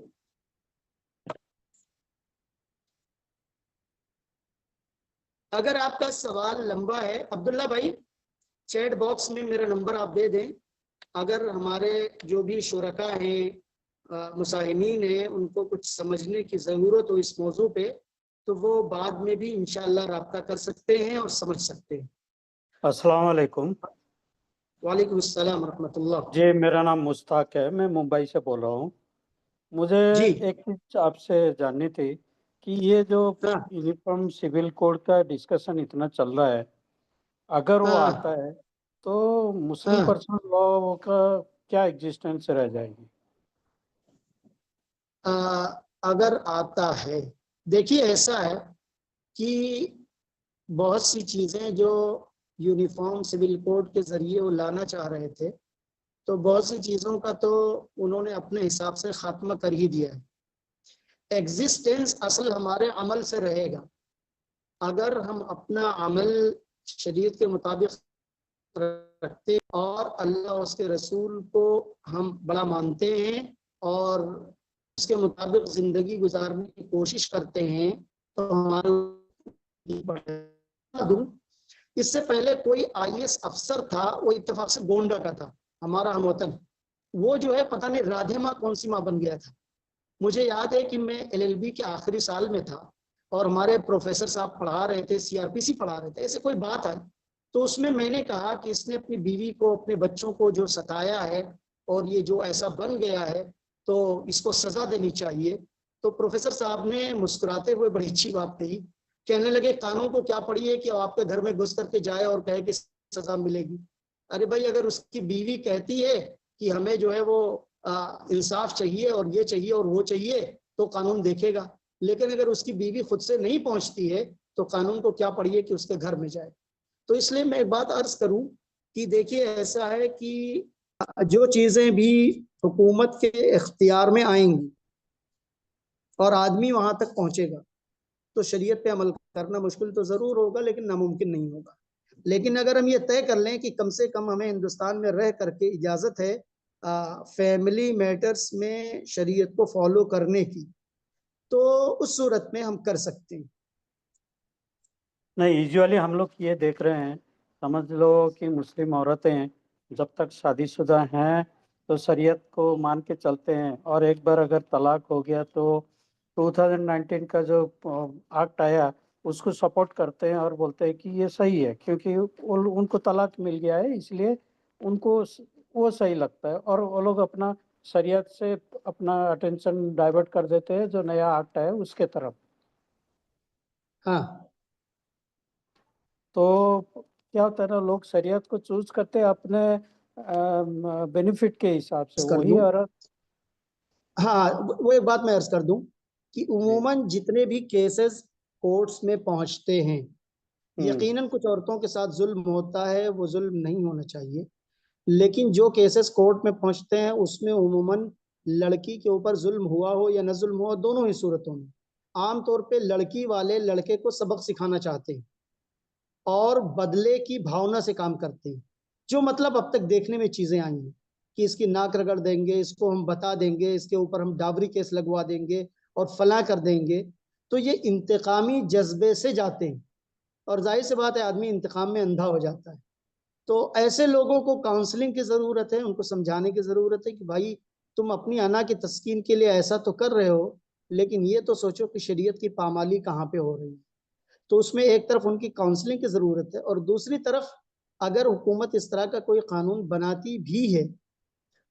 अगर आपका सवाल लंबा है अब्दुल्ला भाई, चैट बॉक्स में मेरा नंबर आप दे दें। अगर हमारे जो भी शुरका हैं, मुसाहिमीन हैं, उनको कुछ समझने की ज़रूरत हो इस मौजू पे, तो वो बाद में भी इंशाअल्लाह राब्ता कर सकते हैं और समझ सकते हैं। अस्सलाम वालेकुम। वालेकुम अस्सलाम रहमतुल्लाह। जी, मेरा नाम मुश्ताक है, मैं मुंबई से बोल रहा हूँ। मुझे जी एक चीज आपसे जाननी थी कि ये जो हाँ यूनिफॉर्म सिविल कोड का डिस्कशन इतना चल रहा है, अगर वो आता हाँ है तो मुस्लिम हाँ। पर्सनल लॉ का क्या एग्जिस्टेंस रह जाएगी? आ, अगर आता है, देखिए ऐसा है कि बहुत सी चीजें जो यूनिफॉर्म सिविल कोड के जरिए वो लाना चाह रहे थे, तो बहुत सी चीजों का तो उन्होंने अपने हिसाब से खात्मा कर ही दिया है। एग्जिस्टेंस असल हमारे अमल से रहेगा। अगर हम अपना अमल शरीयत के मुताबिक रखते और अल्लाह उसके रसूल को हम बड़ा मानते हैं और उसके मुताबिक जिंदगी गुजारने की कोशिश करते हैं, तो हमारे इससे पहले कोई आईएएस अफसर था, वो इत्तेफाक से गोंडा का था, हमारा हमवतन। वो जो है पता नहीं राधे माँ कौन सी माँ बन गया था। मुझे याद है कि मैं एलएलबी के आखिरी साल में था और हमारे प्रोफेसर साहब पढ़ा रहे थे, सीआरपीसी पढ़ा रहे थे, ऐसे कोई बात आई तो उसमें मैंने कहा कि इसने अपनी बीवी को, अपने बच्चों को जो सताया है और ये जो ऐसा बन गया है, तो इसको सजा देनी चाहिए। तो प्रोफेसर साहब ने मुस्कुराते हुए बड़ी अच्छी बात कही, कहने लगे कानून को क्या पड़ी है कि आपके घर में घुस करके जाए और कहे कि सजा मिलेगी। अरे भाई, अगर उसकी बीवी कहती है कि हमें जो है वो इंसाफ चाहिए और ये चाहिए और वो चाहिए, तो कानून देखेगा। लेकिन अगर उसकी बीवी खुद से नहीं पहुंचती है, तो कानून को क्या पड़ी है कि उसके घर में जाए। तो इसलिए मैं एक बात अर्ज करूं कि देखिए ऐसा है कि जो चीजें भी हुकूमत के इख्तियार में आएंगी और आदमी वहां तक पहुंचेगा, तो शरीयत पे अमल करना मुश्किल तो जरूर होगा, लेकिन नामुमकिन नहीं होगा। लेकिन अगर हम ये तय कर लें कि कम से कम हमें हिंदुस्तान में रह करके इजाजत है फैमिली मैटर्स में शरीयत को फॉलो करने की, तो उस सूरत में हम कर सकते हैं। नहीं, यूजुअली हम लोग ये देख रहे हैं, समझ लो कि मुस्लिम औरतें जब तक शादीशुदा हैं तो शरीयत को मान के चलते हैं, और एक बार अगर तलाक हो गया तो 2019 का जो एक्ट आया उसको सपोर्ट करते हैं और बोलते हैं कि ये सही है, क्योंकि उनको तलाक मिल गया है, इसलिए उनको वो सही लगता है, और वो लोग अपना शरीयत से अपना अटेंशन डाइवर्ट कर देते हैं जो नया एक्ट है उसके तरफ। हाँ, तो क्या होता है ना, लोग शरीयत को चूज करते हैं अपने बेनिफिट के हिसाब से, कर वही दूं। औरत। हाँ, वो एक बात मैं अर्ज कर दूं कि जी। उमूमन जितने भी केसेस कोर्ट्स में पहुंचते हैं, हम्म। यकीनन कुछ औरतों के साथ जुल्म होता है, वो जुल्म नहीं होना चाहिए। लेकिन जो केसेस कोर्ट में पहुंचते हैं उसमें उमूमन लड़की के ऊपर जुल्म हुआ हो या न जुल्म हुआ, दोनों ही सूरतों में आमतौर पे लड़की वाले लड़के को सबक सिखाना चाहते हैं और बदले की भावना से काम करते हैं। जो मतलब अब तक देखने में चीजें आई हैं कि इसकी नाक रगड़ देंगे, इसको हम बता देंगे, इसके ऊपर हम डावरी केस लगवा देंगे और फला कर देंगे, तो ये इंतकामी जज्बे से जाते हैं और जाहिर सी बात है आदमी इंतकाम में अंधा हो जाता है। तो ऐसे लोगों को काउंसलिंग की जरूरत है, उनको समझाने की जरूरत है कि भाई तुम अपनी अना की तस्कीन के लिए ऐसा तो कर रहे हो, लेकिन ये तो सोचो कि शरीयत की पामाली कहाँ पे हो रही है। तो उसमें एक तरफ उनकी काउंसलिंग की जरूरत है और दूसरी तरफ अगर हुकूमत इस तरह का कोई कानून बनाती भी है,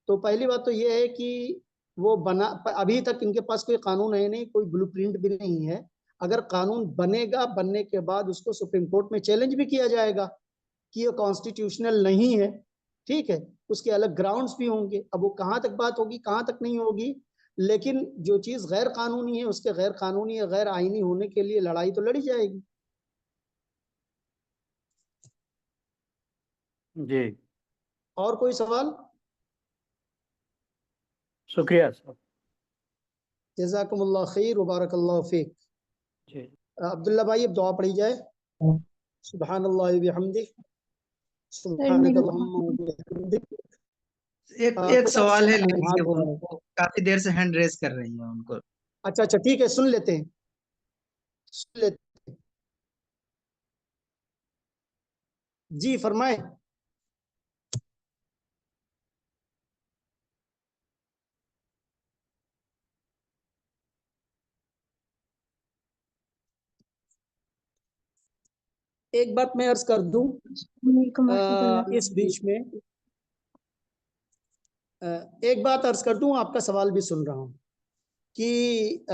तो पहली बात तो यह है कि वो बना, अभी तक इनके पास कोई कानून है नहीं, कोई ब्लूप्रिंट भी नहीं है। अगर कानून बनेगा, बनने के बाद उसको सुप्रीम कोर्ट में चैलेंज भी किया जाएगा कि ये कॉन्स्टिट्यूशनल नहीं है, ठीक है, उसके अलग ग्राउंड्स भी होंगे। अब वो कहाँ तक बात होगी, कहाँ तक नहीं होगी, लेकिन जो चीज गैर कानूनी है उसके गैर कानूनी या गैर आईनी होने के लिए लड़ाई तो लड़ी जाएगी। जी, और कोई सवाल? शुक्रिया सर। जज़ाकुमुल्लाह खैर व बारकल्लाहु फीक। जी। अब्दुल्ला भाई अब दुआ पढ़ी जाए। सुब्हानल्लाह व बिहम्दिह, सर मेरे सुब्हानकल्लाहुम्मा व बिहम्दिक। एक कुछ सवाल है हाथ लेकिन वो बढ़ाओ। काफी देर से हैंड रेज कर रही है उनको। अच्छा अच्छा ठीक है, सुन लेते हैं, सुन लेते हैं। जी फरमाए। एक बात मैं अर्ज कर दूं, इस बीच में एक बात अर्ज कर दूं, आपका सवाल भी सुन रहा हूं कि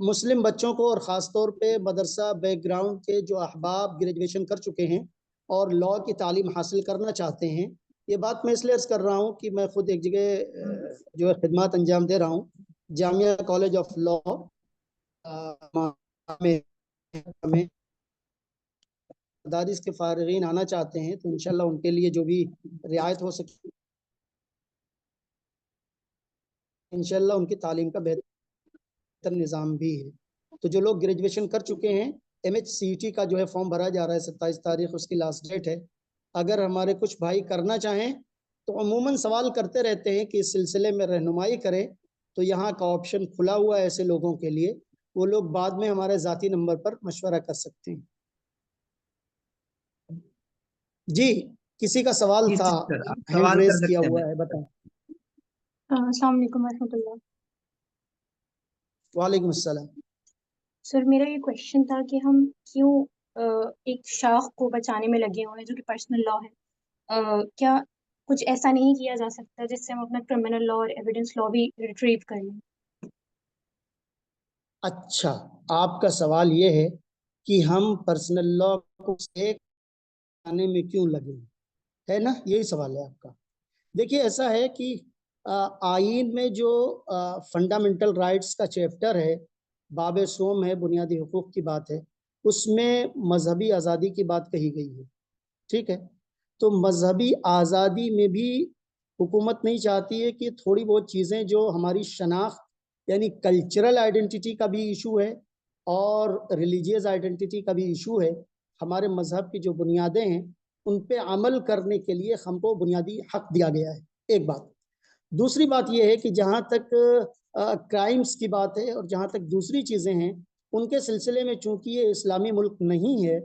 मुस्लिम बच्चों को और ख़ास तौर पे मदरसा बैकग्राउंड के जो अहबाब ग्रेजुएशन कर चुके हैं और लॉ की तालीम हासिल करना चाहते हैं, ये बात मैं इसलिए अर्ज कर रहा हूँ कि मैं खुद एक जगह जो है खिदमत अंजाम दे रहा हूँ, जामिया कॉलेज ऑफ लॉ में मदारिस के फारिगीन आना चाहते हैं तो इंशाल्लाह उनके लिए जो भी रियायत हो सके इंशाल्लाह उनकी तालीम का बेहतर निज़ाम भी है। तो जो लोग ग्रेजुएशन कर चुके हैं, MHCET का जो है फॉर्म भरा जा रहा है, 27 तारीख उसकी लास्ट डेट है। अगर हमारे कुछ भाई करना चाहें तो अमूमन सवाल करते रहते हैं कि इस सिलसिले में रहनुमाई करें, तो यहाँ का ऑप्शन खुला हुआ है ऐसे लोगों के लिए। वो लोग बाद में हमारे ज़ाती नंबर पर मशवरा कर सकते हैं। जी, किसी का सवाल था, हैंड सवाल रेज कर किया सकते हुआ हैं। है, बताएं। अस्सलाम वालेकुम रहमतुल्लाह। वालेकुम अस्सलाम। सर मेरा ये क्वेश्चन था कि हम क्यों एक शाख को बचाने में लगे हुए हैं जो कि पर्सनल लॉ है। क्या कुछ ऐसा नहीं किया जा सकता जिससे हम अपना क्रिमिनल लॉ और एविडेंस लॉ भी रिट्रीव कर लें? अच्छा, आपका सवाल ये है कि हम पर्सनल लॉ को से आने में क्यों लगे, है ना? यही सवाल है आपका। देखिए ऐसा है कि आईन में जो फंडामेंटल राइट्स का चैप्टर है, बाब सोम है, बुनियादी हुकूक की बात है, उसमें मजहबी आज़ादी की बात कही गई है। ठीक है, तो मजहबी आज़ादी में भी हुकूमत नहीं चाहती है कि थोड़ी बहुत चीज़ें जो हमारी शनाख्त यानी कल्चरल आइडेंटिटी का भी इशू है और रिलीजियस आइडेंटिटी का भी इशू है, हमारे मजहब की जो बुनियादें हैं उन पे अमल करने के लिए हमको बुनियादी हक दिया गया है। एक बात। दूसरी बात यह है कि जहाँ तक क्राइम्स की बात है और जहाँ तक दूसरी चीज़ें हैं, उनके सिलसिले में चूंकि ये इस्लामी मुल्क नहीं है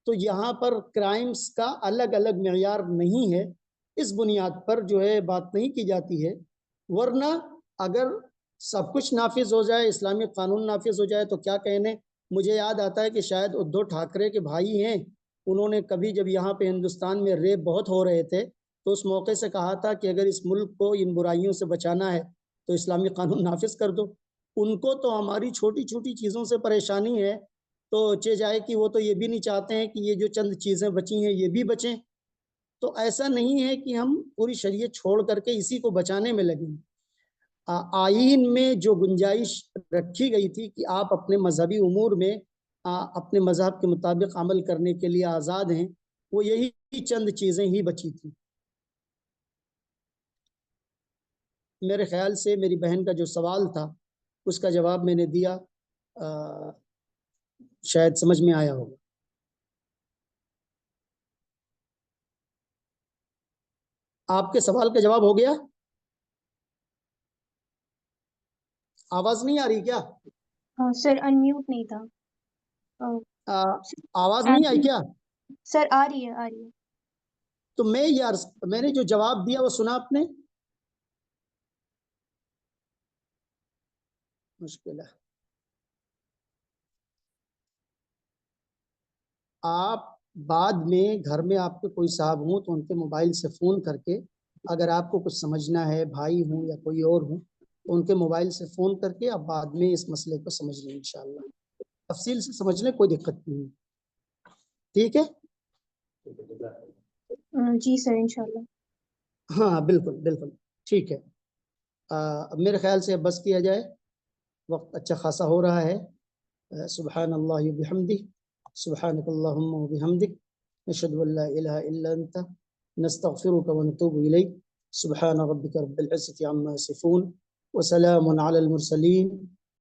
तो यहाँ पर क्राइम्स का अलग अलग मेयार नहीं है, इस बुनियाद पर जो है बात नहीं की जाती है। वरना अगर सब कुछ नाफिज हो जाए, इस्लामी कानून नाफिज हो जाए तो क्या कहने। मुझे याद आता है कि शायद उद्धव ठाकरे के भाई हैं, उन्होंने कभी जब यहाँ पे हिंदुस्तान में रेप बहुत हो रहे थे तो उस मौके से कहा था कि अगर इस मुल्क को इन बुराइयों से बचाना है तो इस्लामी कानून नाफिज कर दो। उनको तो हमारी छोटी छोटी चीज़ों से परेशानी है, तो चे जाए कि वो तो ये भी नहीं चाहते हैं कि ये जो चंद चीज़ें बची हैं ये भी बचें। तो ऐसा नहीं है कि हम पूरी शरीयत छोड़ करके इसी को बचाने में लगे। आईन में जो गुंजाइश रखी गई थी कि आप अपने मजहबी उमूर में अपने मजहब के मुताबिक अमल करने के लिए आज़ाद हैं, वो यही चंद चीज़ें ही बची थी। मेरे ख्याल से मेरी बहन का जो सवाल था उसका जवाब मैंने दिया, शायद समझ में आया होगा। आपके सवाल का जवाब हो गया? आवाज नहीं आ रही क्या? सर अनम्यूट नहीं था। आवाज नहीं आई क्या? सर आ रही है, आ रही है। तो मैंने जो जवाब दिया वो सुना आपने? मुश्किल है। आप बाद में घर में आपके कोई साहब हों तो उनके मोबाइल से फ़ोन करके अगर आपको कुछ समझना है, भाई हूँ या कोई और हूँ, तो उनके मोबाइल से फ़ोन करके आप बाद में इस मसले को समझ लें। इंशाल्लाह तफसील से समझ लें, कोई दिक्कत नहीं। ठीक है? जी सर इंशाल्लाह। हाँ बिल्कुल बिल्कुल ठीक है। अब मेरे ख्याल से बस किया जाए, वक्त अच्छा खासा हो रहा है। सुब्हानल्लाह व बिहम्दिही, सुब्हानकल्लाहुम्मा व बिहम्दिक, नशहदु अल्ला इलाहा इल्ला अंता, नस्तगफिरुका व नतूबु इलैक। सुब्हान रब्बिका रब्बिल इज्जति अम्मा यसिफून व सलामुन अलल मुरसलीन